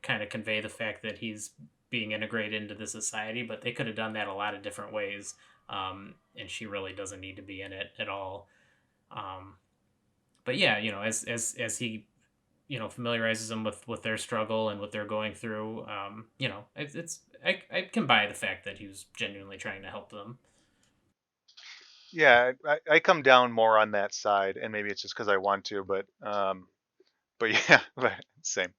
kind of convey the fact that he's being integrated into the society, but they could have done that a lot of different ways. And she really doesn't need to be in it at all. Um, but yeah, as he familiarizes them with their struggle and what they're going through, I can buy the fact that he was genuinely trying to help them. Yeah, I come down more on that side, and maybe it's just because I want to, but yeah, but same.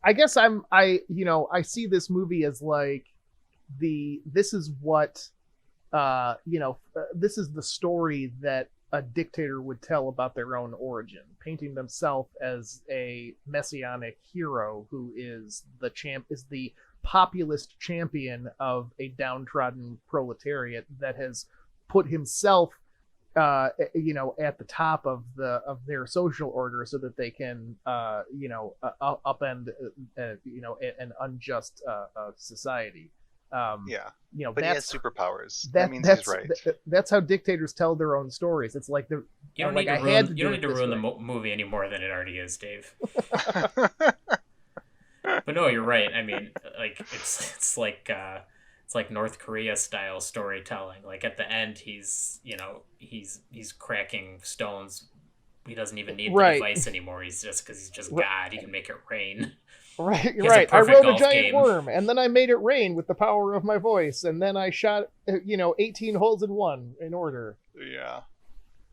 I guess I see this movie as like this is what this is the story that a dictator would tell about their own origin, painting themselves as a messianic hero who is the populist champion of a downtrodden proletariat that has put himself at the top of their social order so that they can upend an unjust society. um Yeah, you know but he has that's superpowers. That that means he's that's right. that's how dictators tell their own stories. It's like You don't need like to I had ruin to you don't do need it to this ruin the way. movie any more than it already is, Dave. But no, you're right. I mean, like it's like North Korea style storytelling. Like at the end, he's cracking stones. He doesn't even need the Right. device anymore. Because he's just God. He can make it rain. Right, He has a right. I perfect rode a golf giant game. worm, and then I made it rain with the power of my voice, and then I shot 18 holes in one in order. Yeah,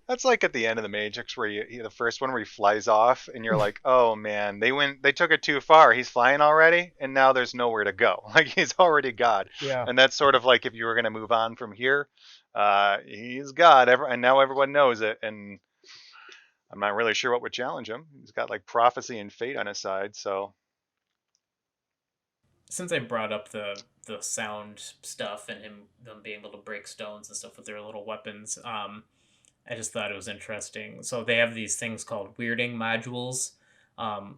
that's like at the end of the Matrix, where the first one where he flies off, and you're like, oh man, they took it too far. He's flying already, and now there's nowhere to go. Like he's already God, Yeah. and that's sort of like if you were gonna move on from here, he's God, and now everyone knows it, and I'm not really sure what would challenge him. He's got like prophecy and fate on his side, so Since I brought up the sound stuff and them being able to break stones and stuff with their little weapons, I just thought it was interesting. So they have these things called weirding modules,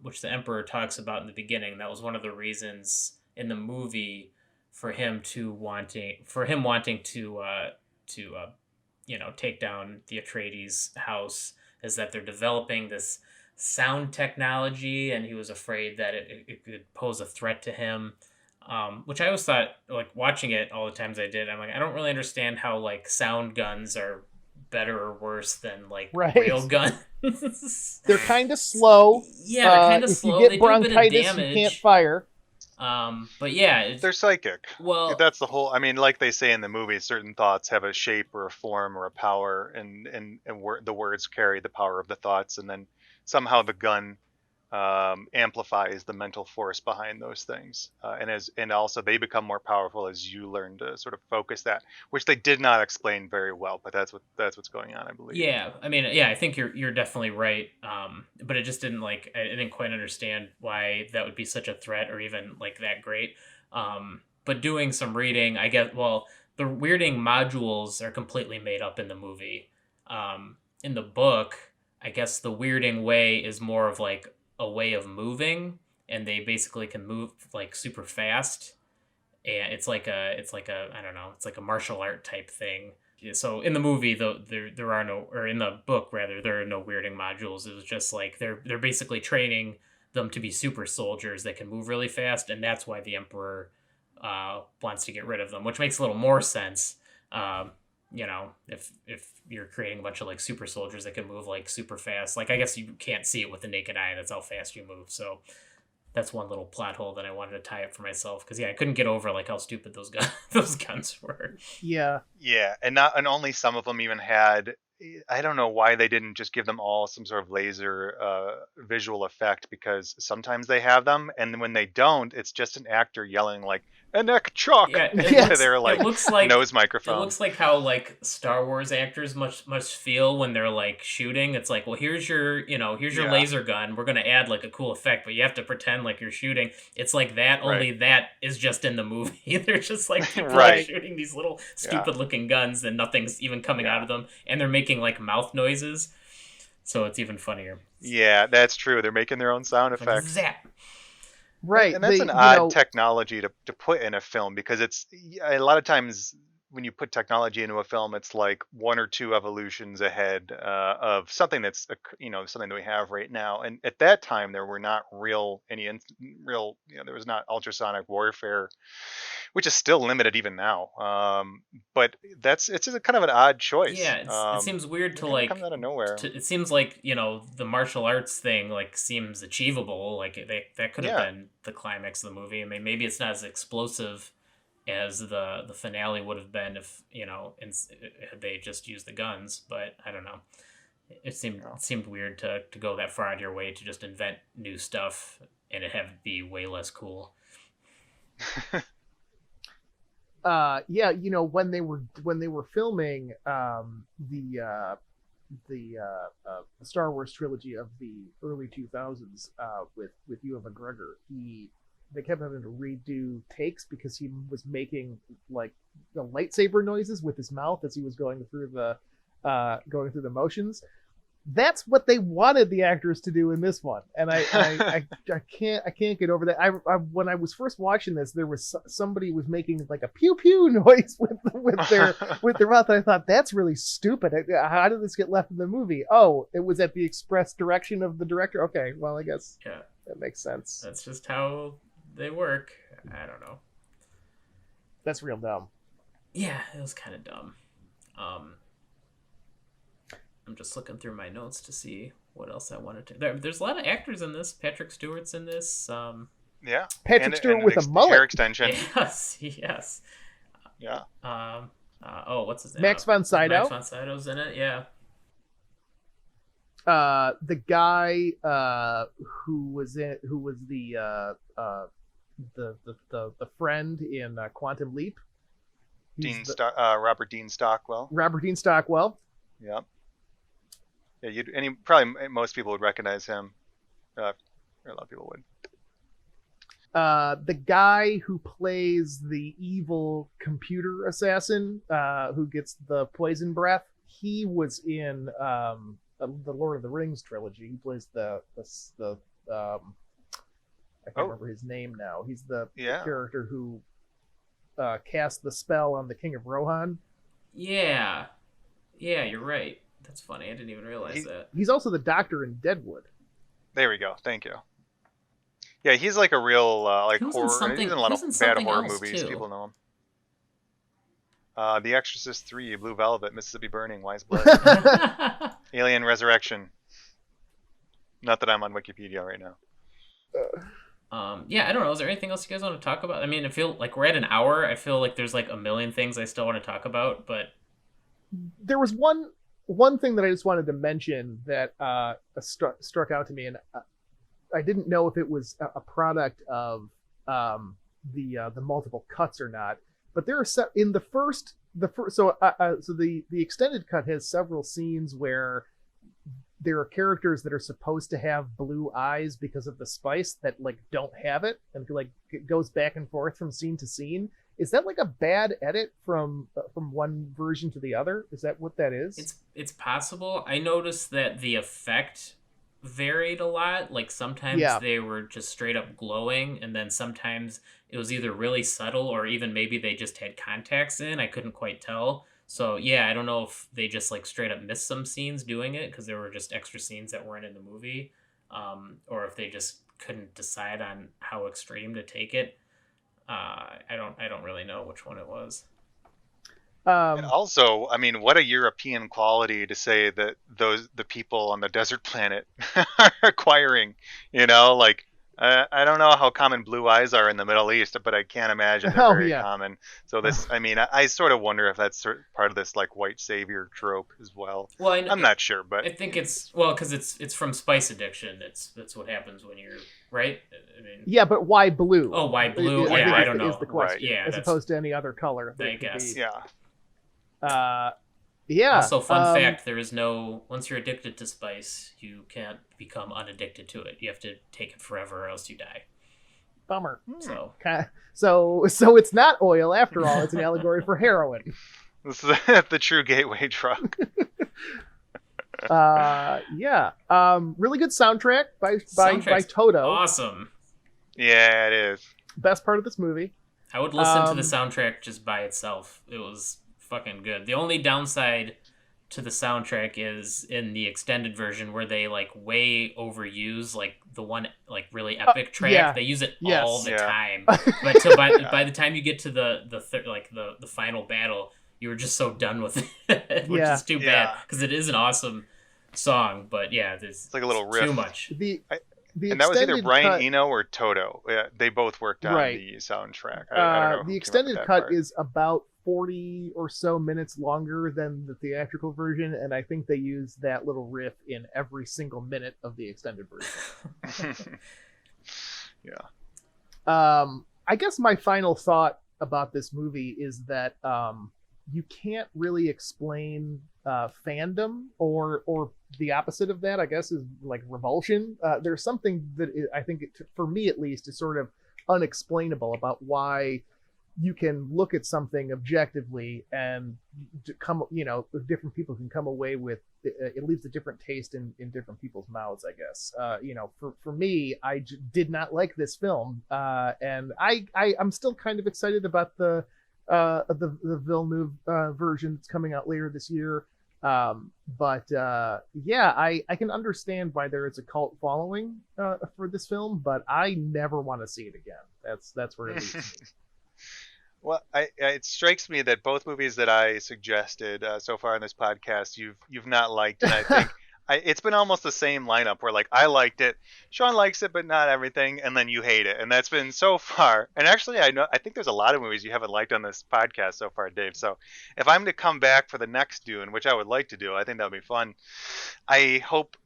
which the Emperor talks about in the beginning. That was one of the reasons in the movie for him wanting to take down the Atreides house is that they're developing this sound technology, and he was afraid that it could pose a threat to him. Which I always thought, like watching it all the times I did, I'm like, I don't really understand how like sound guns are better or worse than like Right. real guns. They're kind of slow. Yeah, they're kind of If you slow. They get do a bit of bronchitis, you can't damage. fire. But yeah, They're psychic. well, That's the whole. I mean, like they say in the movie, certain thoughts have a shape or a form or a power, and the words carry the power of the thoughts, and then somehow the gun amplifies the mental force behind those things, and also they become more powerful as you learn to sort of focus that, which they did not explain very well, but that's what's going on, I believe. yeah, I mean, yeah, I think you're definitely right. But it just didn't like I didn't quite understand why that would be such a threat or even like that great. But doing some reading, I get well, the weirding modules are completely made up in the movie. In the book, I guess the weirding way is more of like a way of moving, and they basically can move like super fast, and it's like a I don't know, it's like a martial art type thing. Yeah, so in the movie, though, there are no, or in the book rather, there are no weirding modules. It was just like they're basically training them to be super soldiers that can move really fast, and that's why the Emperor wants to get rid of them, which makes a little more sense. If you're creating a bunch of like super soldiers that can move like super fast, like I guess you can't see it with the naked eye. That's how fast you move. So that's one little plot hole that I wanted to tie up for myself because yeah, I couldn't get over like how stupid those guns those guns were. Yeah. Yeah, and only some of them even had. I don't know why they didn't just give them all some sort of laser visual effect, because sometimes they have them, and when they don't, it's just an actor yelling like "a neck chalk" Yeah, into Yes. their it like looks like nose microphone. how like Star Wars actors must feel when they're like shooting. It's like, well, here's your Yeah, laser gun. We're gonna add like a cool effect, but you have to pretend like you're shooting. It's like that. right, Only that is just in the movie. They're just like people like right. Right. shooting these little Yeah, stupid looking guns, and nothing's even coming out yeah, of them, and they're making like mouth noises. So it's even funnier. yeah. That's true. They're making their own sound It's like effects. zap. Right. And that's They, an odd technology to put in a film, because it's a lot of times when you put technology into a film, it's like one or two evolutions ahead of something that's something that we have right now. And at that time, there were not real, there was not ultrasonic warfare, which is still limited even now. But it's a kind of an odd choice. Yeah, it seems weird It to kind of comes like out of nowhere. it seems like the martial arts thing like seems achievable. Like that could have Yeah. been the climax of the movie. I mean, maybe it's not as explosive as the finale would have been if had they just used the guns. But I don't know. It seemed weird to go that far out of your way to just invent new stuff and it have it be way less cool. yeah, when they were filming the Star Wars trilogy of the early 2000s with Ewan McGregor, they kept having to redo takes because he was making like the lightsaber noises with his mouth as he was going through the motions. That's what they wanted the actors to do in this one, and I can't get over that. When I was first watching this, there was somebody was making like a pew pew noise with their mouth, and I thought that's really stupid. How did this get left in the movie? Oh, it was at the express direction of the director. Okay, well, I guess Yeah, that makes sense. that's just how they work. I don't know. That's real dumb. Yeah, it was kind of dumb. Um, I'm just looking through my notes to see what else I wanted to. There's a lot of actors in this. Patrick Stewart's in this. Yeah. Patrick Stewart with a mullet. Hair extension. Yes, yes. Yeah. What's his name? Max von Sydow. Max von Sydow's in it. Yeah. The guy who was the friend in Quantum Leap. Robert Dean Stockwell. Robert Dean Stockwell. Yeah. Yeah, probably most people would recognize him. A lot of people would. The guy who plays the evil computer assassin who gets the poison breath, he was in the Lord of the Rings trilogy. He plays the I can't Oh, remember his name now. He's the yeah. character who cast the spell on the King of Rohan. Yeah. Yeah, you're right. That's funny. I didn't even realize He, that. He's also the Doctor in Deadwood. there we go. Thank you. Yeah, he's like a real like He was in horror. He's in something. a He lot was of in bad something horror else movies. too. People know him. The Exorcist 3, Blue Velvet, Mississippi Burning, Wise Blood, Alien Resurrection. Not that I'm on Wikipedia right now. Yeah, I don't know. Is there anything else you guys want to talk about? I mean, I feel like we're at an hour. I feel like there's like a million things I still want to talk about, but There was one thing that I just wanted to mention that struck out to me, and I didn't know if it was a product of the multiple cuts or not. But there are in the first so the extended cut has several scenes where there are characters that are supposed to have blue eyes because of the spice that like don't have it, and like it goes back and forth from scene to scene. Is that like a bad edit from one version to the other? Is that what that is? it's possible. I noticed that the effect varied a lot. Like sometimes Yeah. they were just straight up glowing, and then sometimes it was either really subtle or even maybe they just had contacts in. I couldn't quite tell. So yeah, I don't know if they just like straight up missed some scenes doing it because there were just extra scenes that weren't in the movie, or if they just couldn't decide on how extreme to take it. I don't really know which one it was. And also, I mean, what a European quality to say that the people on the desert planet are acquiring. You know, like I don't know how common blue eyes are in the Middle East, but I can't imagine they're very yeah. common. So this, I mean, I sort of wonder if that's part of this like white savior trope as well. Well, I'm not sure, but I think it's well because it's from spice addiction. That's what happens when you're right. I mean, Yeah, but why blue? oh, why blue? I Yeah, think I don't know. Is the question, Right. Yeah, as opposed to any other color. I guess. yeah. Yeah. Also, fun fact: there is no once you're addicted to spice, you can't become unaddicted to it. You have to take it forever, or else you die. Bummer. So, So it's not oil after all. It's an allegory for heroin. This is the true gateway drug. Yeah. Really good soundtrack by Toto. Awesome. Yeah, it is. Best part of this movie. I would listen to the soundtrack just by itself. It was fucking good. The only downside to the soundtrack is in the extended version where they like way overuse like the one like really epic track. Yeah. They use it Yes. all the Yeah. time. But so by the time you get to the final battle, you were just so done with it, which Yeah. is too bad Yeah. because it is an awesome song. But yeah, there's It's like a little riff. too much. The And that was either extended Brian cut, Eno or Toto. Yeah, they both worked on Right. the soundtrack. I don't know who came up the with extended that cut part. is about 40 or so minutes longer than the theatrical version, and I think they use that little riff in every single minute of the extended version. Yeah. I guess my final thought about this movie is that you can't really explain fandom or the opposite of that, I guess, is like revulsion. There's something that I think, for me at least, is sort of unexplainable about why you can look at something objectively and different people can come away with it leaves a different taste in different people's mouths, I guess. For me, I did not like this film, and I'm still kind of excited about the Villeneuve version that's coming out later this year. I can understand why there is a cult following for this film, but I never want to see it again. That's where it leaves me. Well, it strikes me that both movies that I suggested so far in this podcast, you've not liked, and I think it's been almost the same lineup where like I liked it, Sean likes it, but not everything, and then you hate it, and that's been so far. And actually, I think there's a lot of movies you haven't liked on this podcast so far, Dave. So if I'm to come back for the next Dune, which I would like to do, I think that would be fun. I hope.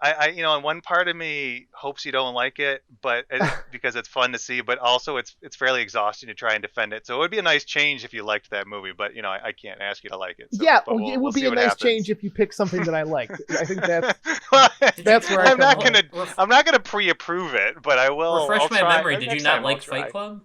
And one part of me hopes you don't like it, but because it's fun to see, but also it's fairly exhausting to try and defend it. So it would be a nice change if you liked that movie, but I can't ask you to like it. So, yeah, it would be a nice change if you pick something that I liked. I think that's where I'm not gonna pre-approve it, but I will. Refresh my try. memory. Did you not like Fight Club?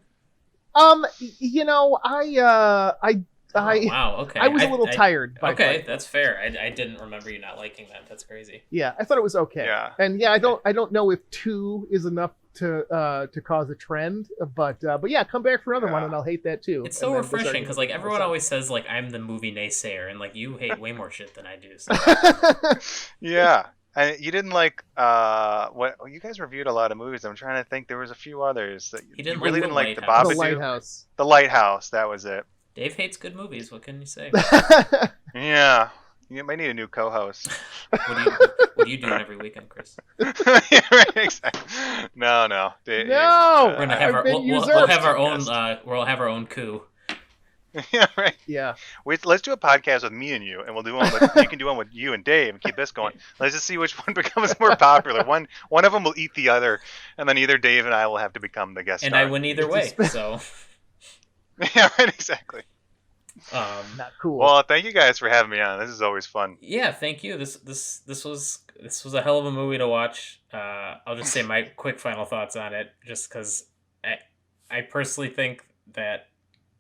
I wow. Okay. I was a little tired. Okay, that's fair. I didn't remember you not liking that. That's crazy. Yeah, I thought it was okay. Yeah. And yeah, I don't know if 2 is enough to cause a trend, but yeah, come back for another one and I'll hate that too. It's so refreshing because like everyone always says like I'm the movie naysayer and like you hate way more shit than I do. So. Yeah. And you didn't like what you guys reviewed a lot of movies. I'm trying to think. There was a few others that you really didn't like. The Babadook. The Lighthouse. The Lighthouse. That was it. Dave hates good movies. What can you say? Yeah, you might need a new co-host. What are you doing every weekend, Chris? Yeah, right, exactly. No. No. We're gonna have we'll have our own. We'll have our own coup. Yeah, right. Yeah. Let's do a podcast with me and you, and we'll do one. You can do one with you and Dave, and keep this going. Let's just see which one becomes more popular. One of them will eat the other, and then either Dave and I will have to become the guest. And star. I win either way. So. Yeah, right. Exactly. Not cool. Well, thank you guys for having me on. This is always fun. Yeah, thank you. This was a hell of a movie to watch. I'll just say my quick final thoughts on it, just because I personally think that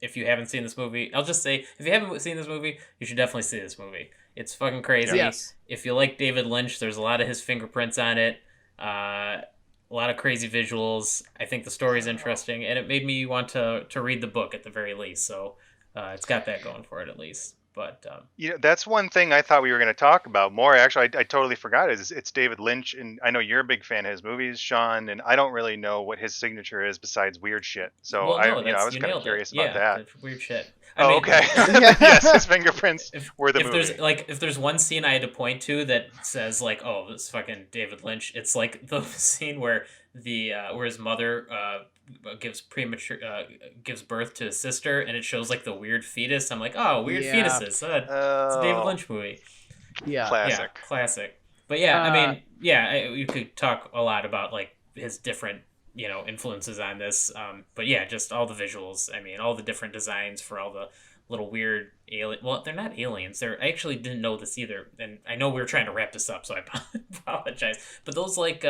if you haven't seen this movie, I'll just say if you haven't seen this movie, you should definitely see this movie. It's fucking crazy. Yes. If you like David Lynch, there's a lot of his fingerprints on it. A lot of crazy visuals. I think the story's interesting, and it made me want to read the book at the very least. So it's got that going for it at least. But that's one thing I thought we were going to talk about more. Actually, I totally forgot. It's David Lynch, and I know you're a big fan of his movies, Sean. And I don't really know what his signature is besides weird shit. So I was kind of curious about that. Weird shit. Okay. Yes, his fingerprints were the movie. If there's one scene I had to point to that says like, oh, this is fucking David Lynch, it's like the scene where where his mother gives birth to his sister, and it shows like the weird fetus. I'm like, oh, weird fetuses. It's a David Lynch movie. Yeah, classic. But yeah, I mean, you could talk a lot about like his different influences on this. But yeah, just all the visuals. I mean, all the different designs for all the little weird alien. Well, they're not aliens. I actually didn't know this either, and I know we were trying to wrap this up, so I apologize. But those like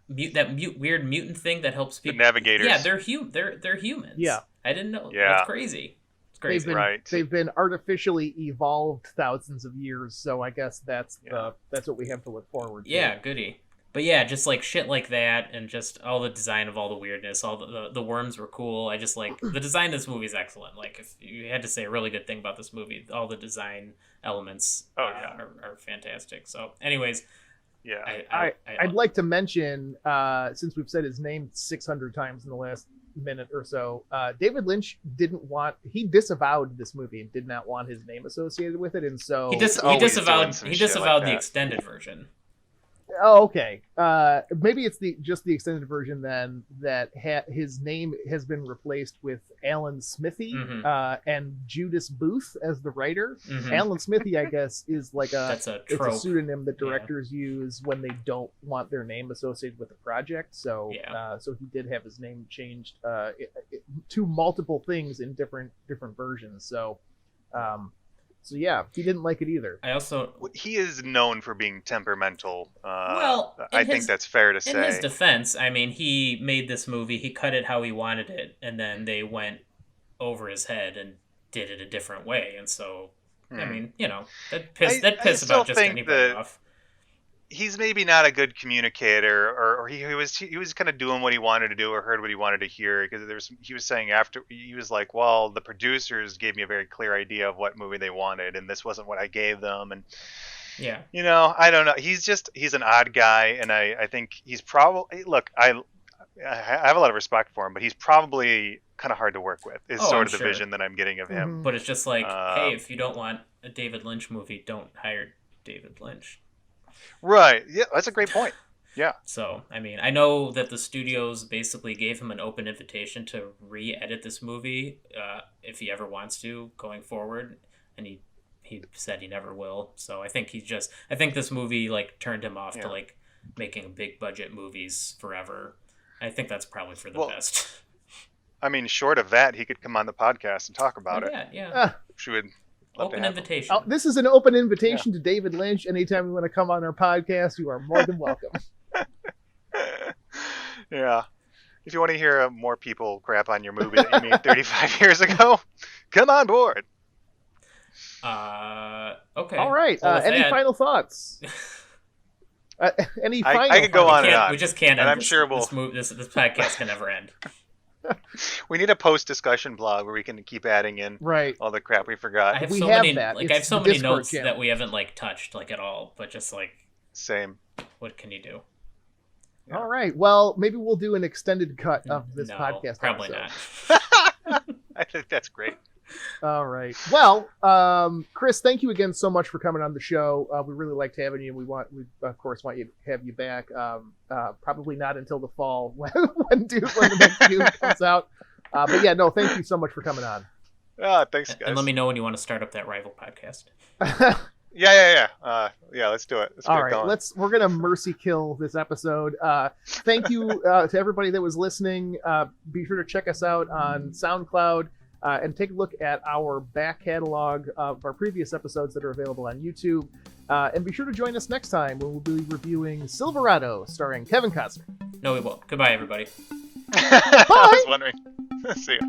weird mutant thing that helps people. The navigators. Yeah, they're humans. Yeah, I didn't know. Yeah, that's crazy. It's crazy. They've been artificially evolved thousands of years, so I guess that's what we have to look forward to. Yeah, goody. But yeah, just like shit like that, and just all the design of all the weirdness, all the worms were cool. I just like the design of this movie is excellent. Like if you had to say a really good thing about this movie, all the design elements are fantastic. So, anyways. Yeah, I'd like to mention, since we've said his name 600 times in the last minute or so, David Lynch he disavowed this movie and did not want his name associated with it, and so he disavowed the extended version. Oh, okay. Maybe it's just the extended version then that his name has been replaced with Alan Smithy and Judas Booth as the writer. Mm-hmm. Alan Smithy, I guess, is like it's a pseudonym that directors use when they don't want their name associated with the project. So, so he did have his name changed to multiple things in different versions. So. So yeah, he didn't like it either. He is known for being temperamental. I think that's fair to say. In his defense, I mean, he made this movie, he cut it how he wanted it, and then they went over his head and did it a different way. And so, I mean, that pissed about just anybody off. He's maybe not a good communicator, or he was kind of doing what he wanted to do or heard what he wanted to hear, because he was saying after he was like, well, the producers gave me a very clear idea of what movie they wanted, and this wasn't what I gave them, and I don't know. He's an odd guy, and I think he's probably I have a lot of respect for him, but he's probably kind of hard to work with. Is sort of the vision that I'm getting of him. Mm-hmm. But it's just like, hey, if you don't want a David Lynch movie, don't hire David Lynch. Right. Yeah, that's a great point. Yeah. So, I mean, I know that the studios basically gave him an open invitation to re-edit this movie if he ever wants to going forward, and he said he never will. So I think this movie like turned him off to like making big budget movies forever. I think that's probably for the best. I mean, short of that, he could come on the podcast and talk about it. Yeah. She would. Open invitation. This is an open invitation to David Lynch. Anytime you want to come on our podcast, you are more than welcome. Yeah. If you want to hear more people crap on your movie that you made 35 years ago, come on board. Okay. All right. Any final thoughts? Any final? I could go on and on. We just can't And end I'm this. sure This podcast can never end. We need a post-discussion blog where we can keep adding in Right. all the crap we forgot. I have We so have many that. like I have It's so the many Discord notes channel. that we haven't like touched like at all, but just like Same. what can you do? Yeah. All right. Well, maybe we'll do an extended cut of this podcast. Probably episode. not. I think that's great. All right. Well, Chris, thank you again so much for coming on the show. We really liked having you. We of course want you to have you back. Probably not until the fall when the next Dune comes out. But yeah, no, thank you so much for coming on. Thanks, guys. And let me know when you want to start up that rival podcast. Yeah. Let's do it. Let's get All it right, going. we're gonna mercy kill this episode. Thank you to everybody that was listening. Be sure to check us out on SoundCloud and take a look at our back catalog of our previous episodes that are available on YouTube. And be sure to join us next time when we'll be reviewing Silverado, starring Kevin Costner. No, we won't. Goodbye, everybody. I was wondering. See ya.